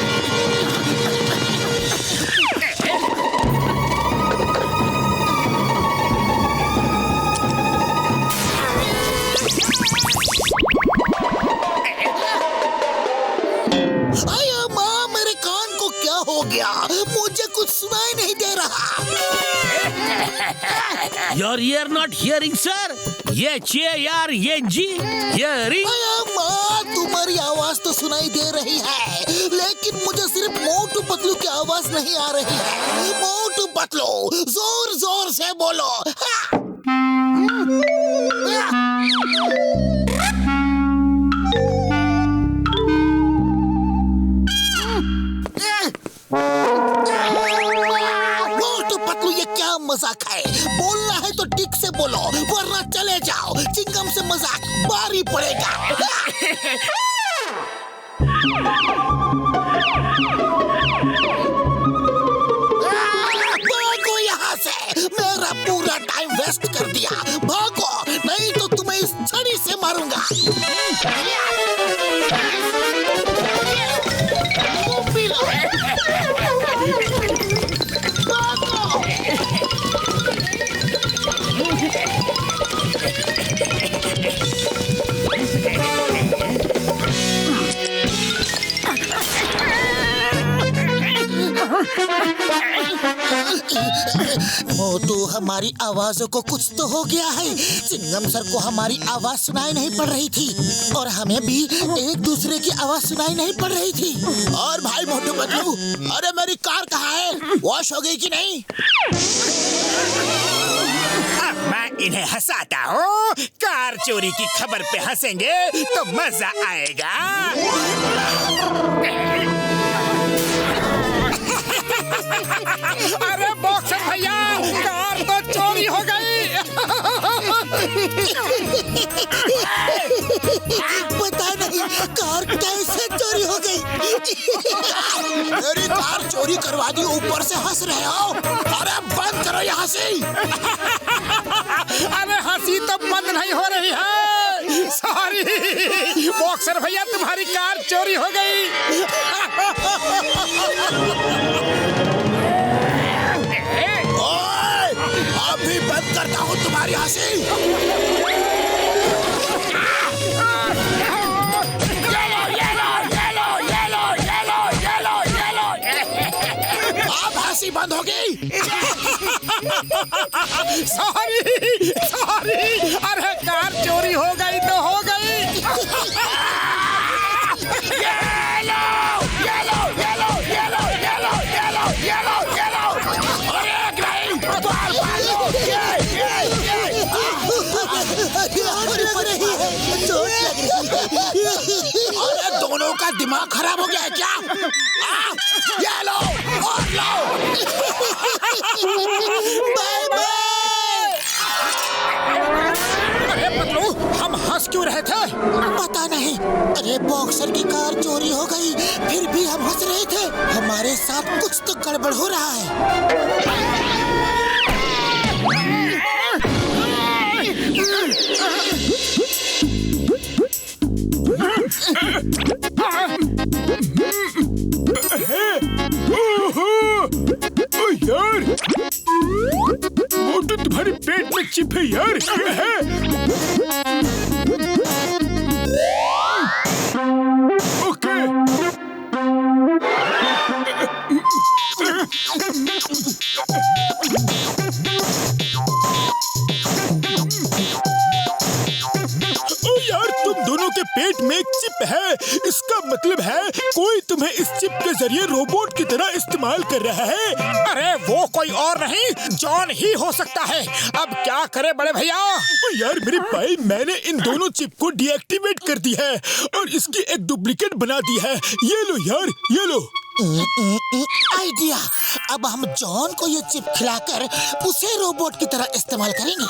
अरे माँ, मेरे कान को क्या हो गया? मुझे कुछ सुनाई नहीं दे रहा। Your ear not hearing, sir? hearing? माँ, तुम्हारी आवाज तो सुनाई दे रही है, लेकिन मुझे सिर्फ मोटू पतलू की आवाज नहीं आ रही है। मोटू पतलू, जोर जोर से बोलो। मोटू पतलू, ये क्या मजाक है? बोलना है तो ठीक से बोलो, वरना चले जाओ। चिंगम से मजाक भारी पड़ेगा। भागो यहाँ से, मेरा पूरा टाइम वेस्ट कर दिया। भागो, नहीं तो तुम्हें इस छड़ी से मारूंगा। मोटू, हमारी आवाजों को कुछ तो हो गया है। चिंगम सर को हमारी आवाज सुनाई नहीं पड़ रही थी और हमें भी एक दूसरे की आवाज सुनाई नहीं पड़ रही थी। और भाई मोटू पतलू, अरे मेरी कार कहाँ है? वॉश हो गई कि नहीं? अब मैं इन्हें हंसाता हूँ। कार चोरी की खबर पे हंसेंगे तो मजा आएगा। अरे बॉक्सर भैया, कार तो चोरी हो गई। पता नहीं कार कैसे चोरी हो गई। मेरी कार चोरी करवा दी, ऊपर से हंस रहे हो। अरे बंद करो यहाँ से। अरे हंसी तो बंद नहीं हो रही है। सॉरी बॉक्सर भैया, तुम्हारी कार चोरी हो गई। अभी बंद करता हूँ तुम्हारी हंसी। अब हंसी बंद हो गई। सॉरी सॉरी, अरे कार चोरी हो गई तो हो गई। अरे दोनों का दिमाग खराब हो गया है क्या? ये लो और लो। Bye bye. अरे पतलू, हम हंस क्यों रहे थे? पता नहीं। अरे बॉक्सर की कार चोरी हो गई फिर भी हम हंस रहे थे। हमारे साथ कुछ तो गड़बड़ हो रहा है। ओ यार, वो तो तुम्हारे पेट में चिप है यार। ओके। ओ यार, तुम दोनों के पेट में एक चिप है। इसका मतलब है कोई तुम्हें इस चिप के जरिए रोबोट की तरह इस्तेमाल कर रहा है। अरे वो कोई और नहीं, जॉन ही हो सकता है। अब क्या करे बड़े भैया? ओ यार मेरे भाई, मैंने इन दोनों चिप को डीएक्टिवेट कर दी है और इसकी एक डुप्लीकेट बना दी है। ये लो यार, ये लो। आइडिया। अब हम जॉन को ये चिप खिलाकर उसे रोबोट की तरह इस्तेमाल करेंगे।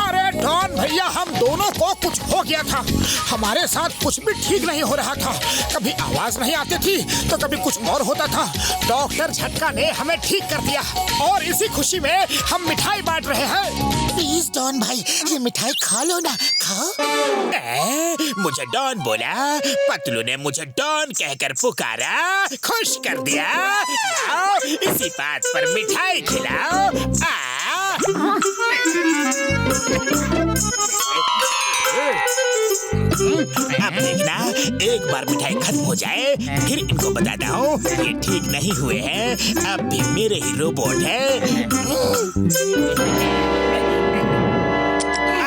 अरे डॉन भैया, हम दोनों को कुछ हो गया था। हमारे साथ कुछ भी ठीक नहीं हो रहा था। कभी आवाज नहीं आती थी तो कभी कुछ और होता था। डॉक्टर झटका ने हमें ठीक कर दिया और इसी खुशी में हम मिठाई बांट रहे हैं। प्लीज डॉन भाई, ये मिठाई खा लो ना। खाओ। मुझे डॉन बोला, पतलू ने मुझे डॉन कहकर पुकारा, खुश कर दिया। आओ, इसी बात पर मिठाई खिलाओ। अब देखना, एक बार मिठाई खत्म हो जाए फिर इनको बताता हूँ ये ठीक नहीं हुए हैं। अब भी मेरे ही रोबोट है।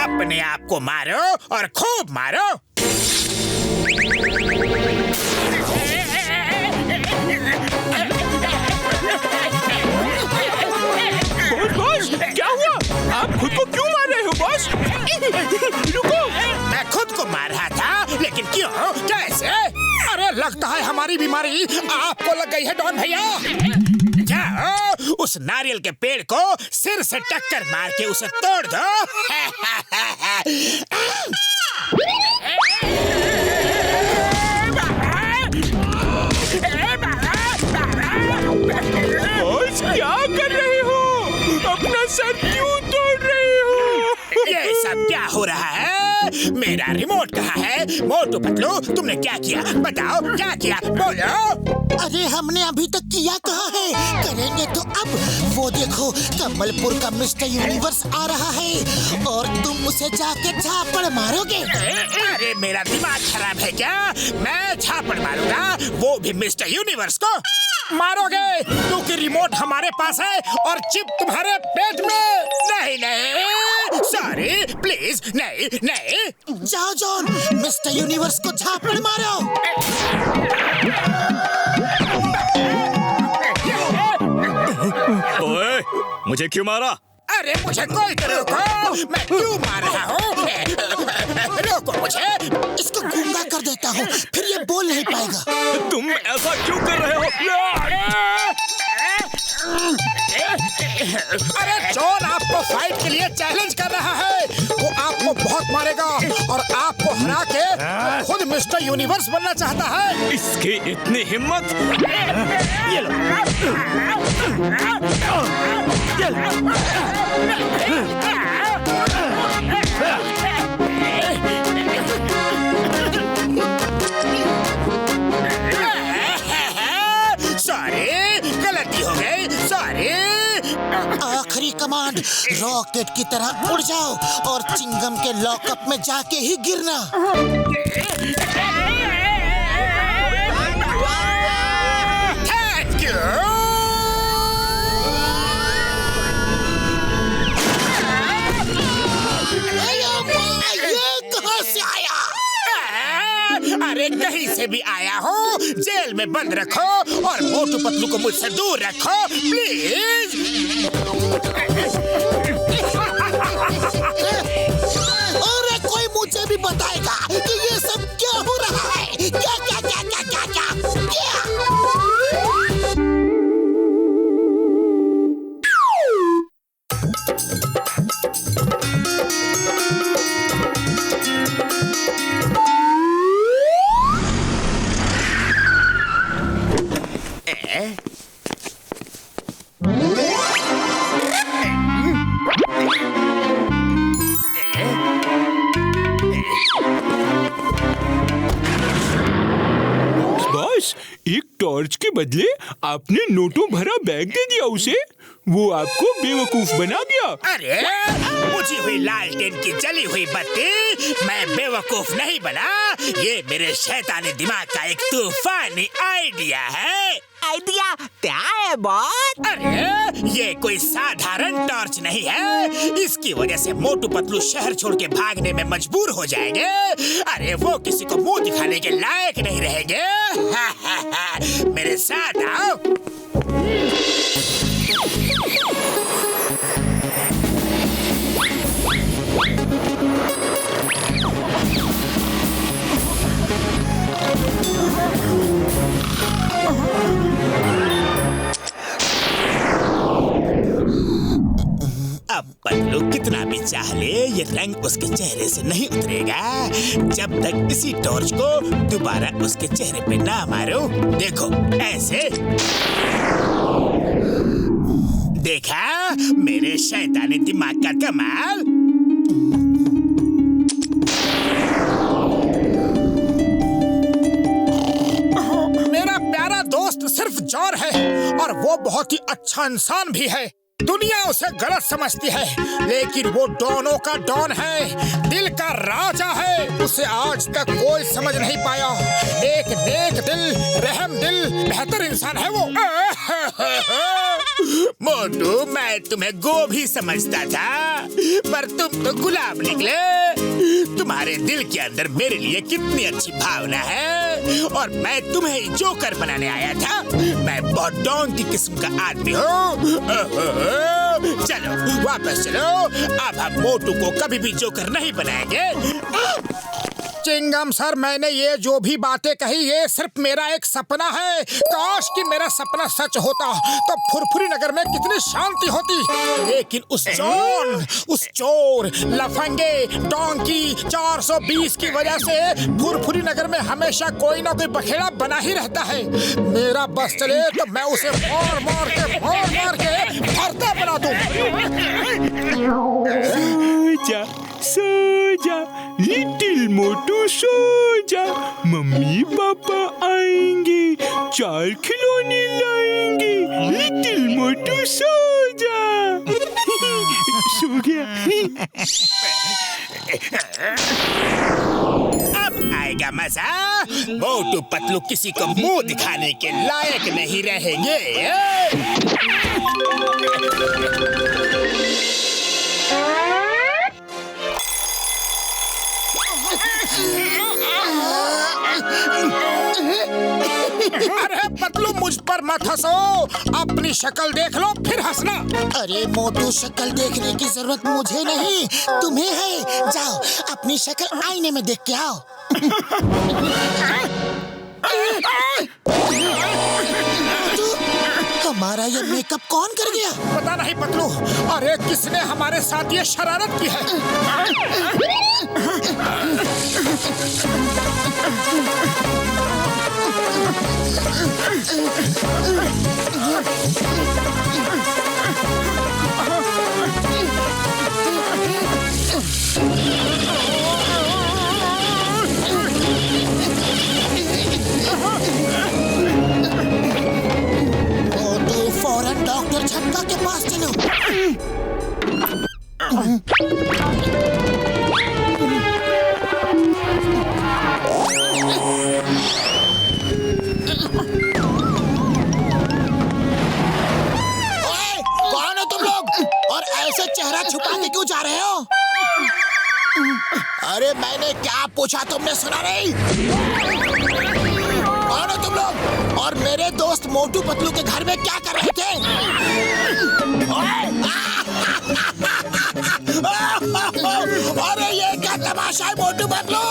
अपने आप को मारो और खूब मारो। बॉस, क्या हुआ? आप खुद को क्यों मार रहे हो बॉस? रुको। मैं खुद को मार रहा था, लेकिन क्यों? कैसे? अरे लगता है हमारी बीमारी आपको लग गई है डॉन भैया। जाओ, उस नारियल के पेड़ को सिर से टक्कर मार के उसे तोड़ दो। बॉस, क्या कर रहे हो? अपना सर क्यों तोड़ रहे हो? ये सब क्या हो रहा है? मेरा रिमोट कहाँ है? मोटू पतलू, तुमने क्या किया? बताओ, क्या किया? बोलो। अरे हमने अभी तक किया कहाँ है? करेंगे तो अब। वो देखो, कमलपुर का मिस्टर यूनिवर्स आ रहा है और तुम उसे जाके झापड़ मारोगे। अरे मेरा दिमाग खराब है क्या? मैं झापड़ मारूंगा, वो भी मिस्टर यूनिवर्स को? मारोगे क्योंकि रिमोट हमारे पास है और चिप तुम्हारे पेट में। नहीं नहीं, सॉरी, प्लीज, नहीं नहीं। जाओ जॉन, मिस्टर यूनिवर्स को झापड़ मारो। ओए, मुझे क्यों मारा? अरे मुझे कोई तो रोको, मैं क्यों मार रहा हूँ? रोको मुझे। इसको गूंगा कर देता हूँ, फिर ये बोल नहीं पाएगा। तुम ऐसा क्यों कर रहे हो? अरे जॉन आपको फाइट के लिए चैलेंज कर रहा है। वो आपको बहुत मारेगा और आपको हरा के खुद मिस्टर यूनिवर्स बनना चाहता है। इसकी इतनी हिम्मत? ये लो। सॉरी, गलती हो गई, सॉरी। आखिरी कमांड, रॉकेट की तरह उड़ जाओ और चिंगम के लॉकअप में जाके ही गिरना। Thank you. ये कहाँ से आया? अरे कहीं से भी आया हूँ, जेल में बंद रखो और मोटू पतलू को मुझसे दूर रखो, प्लीज। अरे कोई मुझे भी बताएगा कि ये सब क्या हो रहा है? क्या क्या क्या क्या क्या क्या क्या? बदले आपने नोटों भरा बैग दे दिया उसे। वो आपको बेवकूफ बना गया। अरे बुझी हुई लालटेन की जली हुई बत्ती, मैं बेवकूफ नहीं बना। ये मेरे शैतानी दिमाग का एक तूफानी आइडिया है। आइडिया क्या है बॉस? अरे ये कोई साधारण टॉर्च नहीं है। इसकी वजह से मोटू पतलू शहर छोड़ के भागने में मजबूर हो जाएंगे। अरे वो किसी को मुंह दिखाने के लायक नहीं रहेंगे। मेरे साथ आओ। अब पतलू कितना भी चाह ले, ये रंग उसके चेहरे से नहीं उतरेगा जब तक इसी टॉर्च को दोबारा उसके चेहरे पे ना मारो। देखो ऐसे। देखा मेरे शैतानी दिमाग का कमाल। मेरा प्यारा दोस्त सिर्फ जॉन है और वो बहुत ही अच्छा इंसान भी है। दुनिया उसे गलत समझती है, लेकिन वो डॉनों का डॉन है, दिल का राजा है। उसे आज तक कोई समझ नहीं पाया। एक नेक दिल, रहम दिल, बेहतर इंसान है वो। मोटू, मैं तुम्हें गोभी समझता था, पर तुम तो गुलाब निकले। तुम्हारे दिल के अंदर मेरे लिए कितनी अच्छी भावना है, और मैं तुम्हें ही जोकर बनाने आया था। मैं बहुत डॉन की किस्म का आदमी हूँ। चलो वापस चलो। अब हम मोटू को कभी भी जोकर नहीं बनाएंगे। चिंगम सर, मैंने ये जो भी बातें कही ये सिर्फ मेरा एक सपना है। काश कि मेरा सपना सच होता तो फुरफुरी नगर में कितनी शांति होती। लेकिन उस जॉन, उस चोर, लफंगे, डोंकी 420 की वजह से फुरफुरी नगर में हमेशा कोई ना कोई बखेड़ा बना ही रहता है। मेरा बस चले तो मैं उसे मार मार के भरता बना दूं। सो जा लिटिल मोटू, सो जा। मम्मी पापा आएंगे, 4 खिलौने लाएंगे। लिटिल मोटू सो जा। सो गया। अब आएगा मजा। मोटू पतलू किसी को मुंह दिखाने के लायक नहीं रहेंगे। अरे पतलू, मुझ पर मत हंसो। अपनी शक्ल देख लो फिर हंसना। अरे मोटू, शक्ल देखने की जरूरत मुझे नहीं, तुम्हें है। जाओ अपनी शक्ल आईने में देख के आओ। हमारा ये मेकअप कौन कर गया? पता नहीं पतलू। अरे किसने हमारे साथ ये शरारत की है? मोटू, फौरन डॉक्टर झटका के पास चलो। कौन हो तुम लोग, और ऐसे चेहरा छुपा के क्यों जा रहे हो? अरे मैंने क्या पूछा तुमने सुना नहीं? कौन हो तुम लोग, और मेरे दोस्त मोटू पतलू के घर में क्या कर रहे थे? अरे ये क्या तमाशा है मोटू पतलू?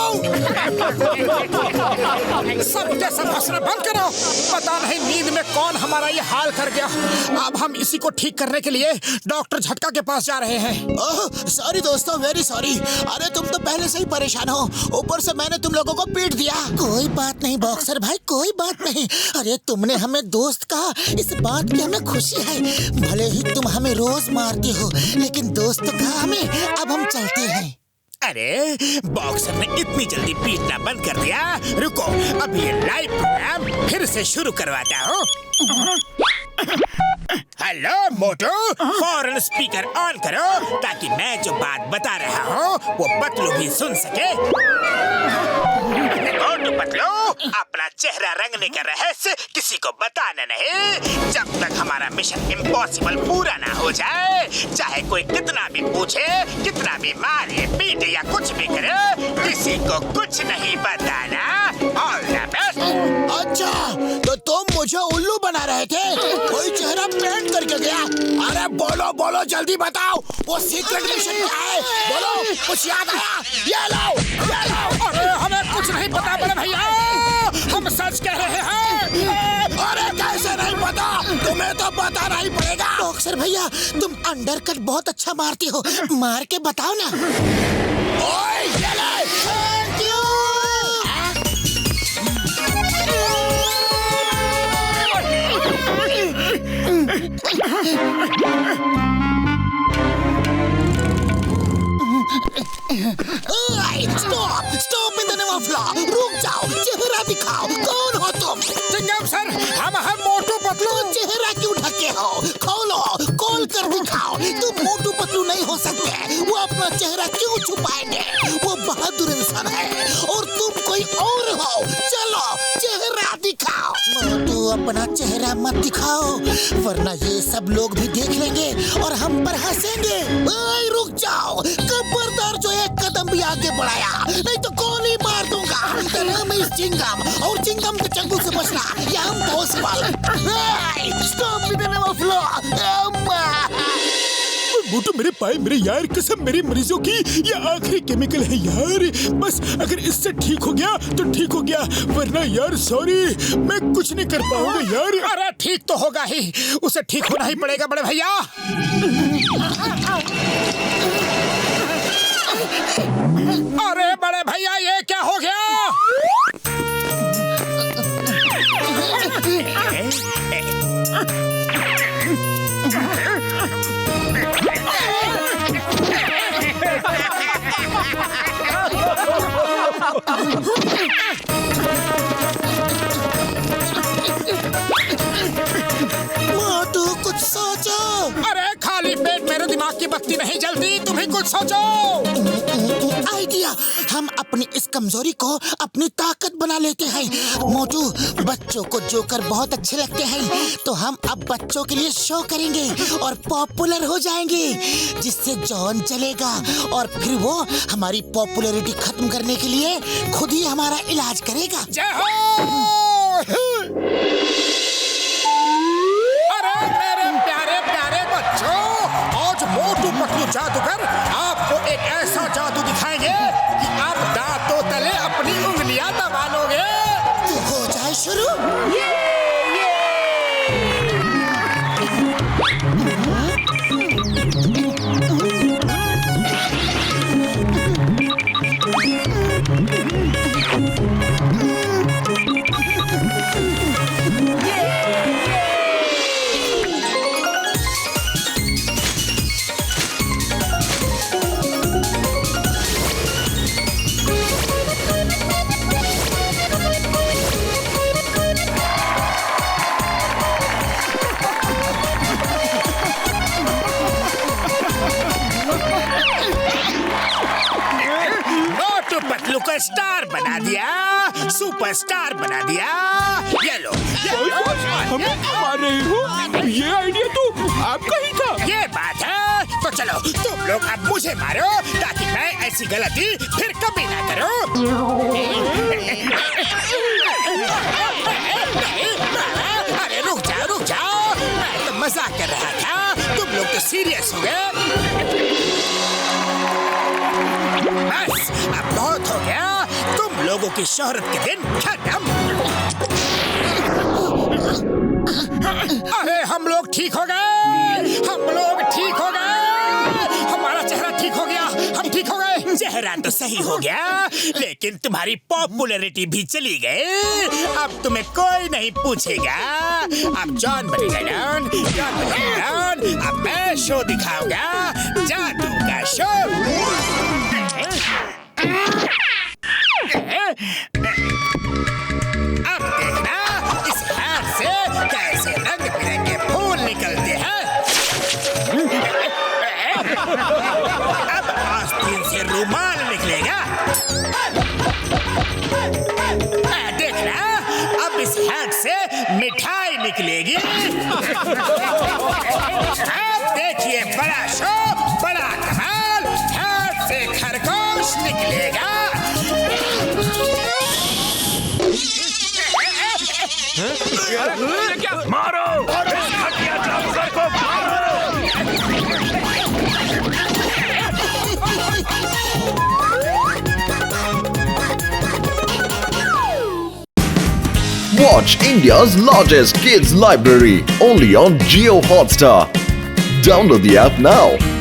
सब के सब हंसना बंद करो। पता नहीं नींद में कौन हमारा ये हाल कर गया। अब हम इसी को ठीक करने के लिए डॉक्टर झटका के पास जा रहे हैं। ओह सॉरी दोस्तों, वेरी सॉरी। अरे तुम तो पहले से ही परेशान हो, ऊपर से मैंने तुम लोगों को पीट दिया। कोई बात नहीं बॉक्सर भाई, कोई बात नहीं। अरे तुमने हमें दोस्त कहा, इस बात की हमें खुशी है। भले ही तुम हमें रोज मारते हो, लेकिन दोस्त कहा हमें। अब हम चलते हैं। अरे बॉक्सर ने इतनी जल्दी पीटना बंद कर दिया। रुको, अब ये लाइव प्रोग्राम फिर से शुरू करवाता हूँ। हेलो मोटू, फौरन स्पीकर ऑन करो ताकि मैं जो बात बता रहा हूँ वो पतलू भी सुन सके। मोटू पतलू, अपना चेहरा रंगने का रहस्य किसी को बताना नहीं जब तक हमारा मिशन इम्पॉसिबल पूरा ना हो जाए। चाहे कोई कितना भी पूछे, कितना भी मारे पीटे या कुछ भी करे, किसी को कुछ नहीं बताना। All the best. अच्छा, तो तुम मुझे उल्लू बना रहे थे? कोई चेहरा पेंट करके गया? अरे बोलो बोलो, जल्दी बताओ, वो सीक्रेट मिशन क्या है? बोलो, कुछ याद आया? ये लो, ये लो। अरे हमें कुछ नहीं पता बड़े भैया, हम सच कह रहे हैं। अरे कैसे नहीं पता? तुम्हें तो बताना ही पड़ेगा। बॉक्सर भैया, तुम अंडरकट बहुत अच्छा मारती हो, मार के बताओ ना। ओए, ये ले। Thank you। Stop in the name of law. रुक जाओ, चेहरा दिखाओ, कौन हो तुम? चिंगम सर, हम मोटू पतलू। चेहरा क्यों ढके हो? खोलो, खोल कर दिखाओ। तुम मोटू पतलू नहीं हो सकते। वो अपना चेहरा क्यों छुपाएंगे? वो बहादुर इंसान है और तुम कोई और हो। चलो, चेहरा दिखाओ। मोटू, अपना चेहरा मत दिखाओ वरना ये सब लोग भी देख लेंगे और हम पर हंसेंगे। ओए, रुक जाओ, खबरदार जो एक कदम भी आगे बढ़ाया नहीं तो गोली मार दूंगा। नाम है चिंगम और चिंगम के चंगू से बचना या हम possible. Stop with the name of law. Motu, मेरे पाए मेरे यार, कसम मेरे मरीजों की, ये आखिरी केमिकल है यार। बस अगर इससे ठीक हो गया तो ठीक हो गया, वरना यार सॉरी, मैं कुछ नहीं कर पाऊंगा यार। अरे ठीक तो होगा ही, उसे ठीक होना ही पड़ेगा बड़े भैया। अरे बड़े भैया, ये क्या हो गया? मोटू, कुछ सोचो। अरे खाली पेट मेरे दिमाग की बत्ती नहीं जलती, तुम ही कुछ सोचो। आइडिया, हम अपनी इस कमजोरी को अपनी ताकत बना लेते हैं। मोटू, बच्चों को जोकर बहुत अच्छे लगते हैं, तो हम अब बच्चों के लिए शो करेंगे और पॉपुलर हो जाएंगे, जिससे जॉन चलेगा और फिर वो हमारी पॉपुलैरिटी खत्म करने के लिए खुद ही हमारा इलाज करेगा। जय हो। अरे मेरे प्यारे प्यारे बच्चों, आज मोटू पतलू जादूगर आपको एक ऐसा जादू दिखाएंगे कि आप दांतों तले अपनी उंगलियां दबा लोगे। तो हो जाए शुरू। पतलू को स्टार बना दिया, सुपरस्टार बना दिया। ये लो, हमें मार रही हो? ये आइडिया तो आपका ही था। ये बात है, तो चलो तुम लोग अब मुझे मारो ताकि मैं ऐसी गलती फिर कभी ना करूं। अरे रुक जाओ, मैं तो मजाक कर रहा था, तुम लोग तो सीरियस हो गए। बस अब बहुत हो गया, तुम लोगों की शोहरत के दिन खत्म। अरे हम लोग ठीक हो गए, हमारा चेहरा ठीक हो गया, हम ठीक हो गए। चेहरा तो सही हो गया, लेकिन तुम्हारी पॉपुलैरिटी भी चली गई। अब तुम्हें कोई नहीं पूछेगा। अब जॉन बनेगा डॉन, अब मैं शो दिखाऊंगा, जादू का शो। अब आस्तीन से रुमाल निकलेगा। देखना, अब इस हैट से मिठाई निकलेगी। अब देखिए बड़ा शो, बड़ा कमाल, हैट से खरगोश निकलेगा। मारो घटिया जादूगर को मारो। Watch India's largest kids library only on Jio Hotstar. Download the app now.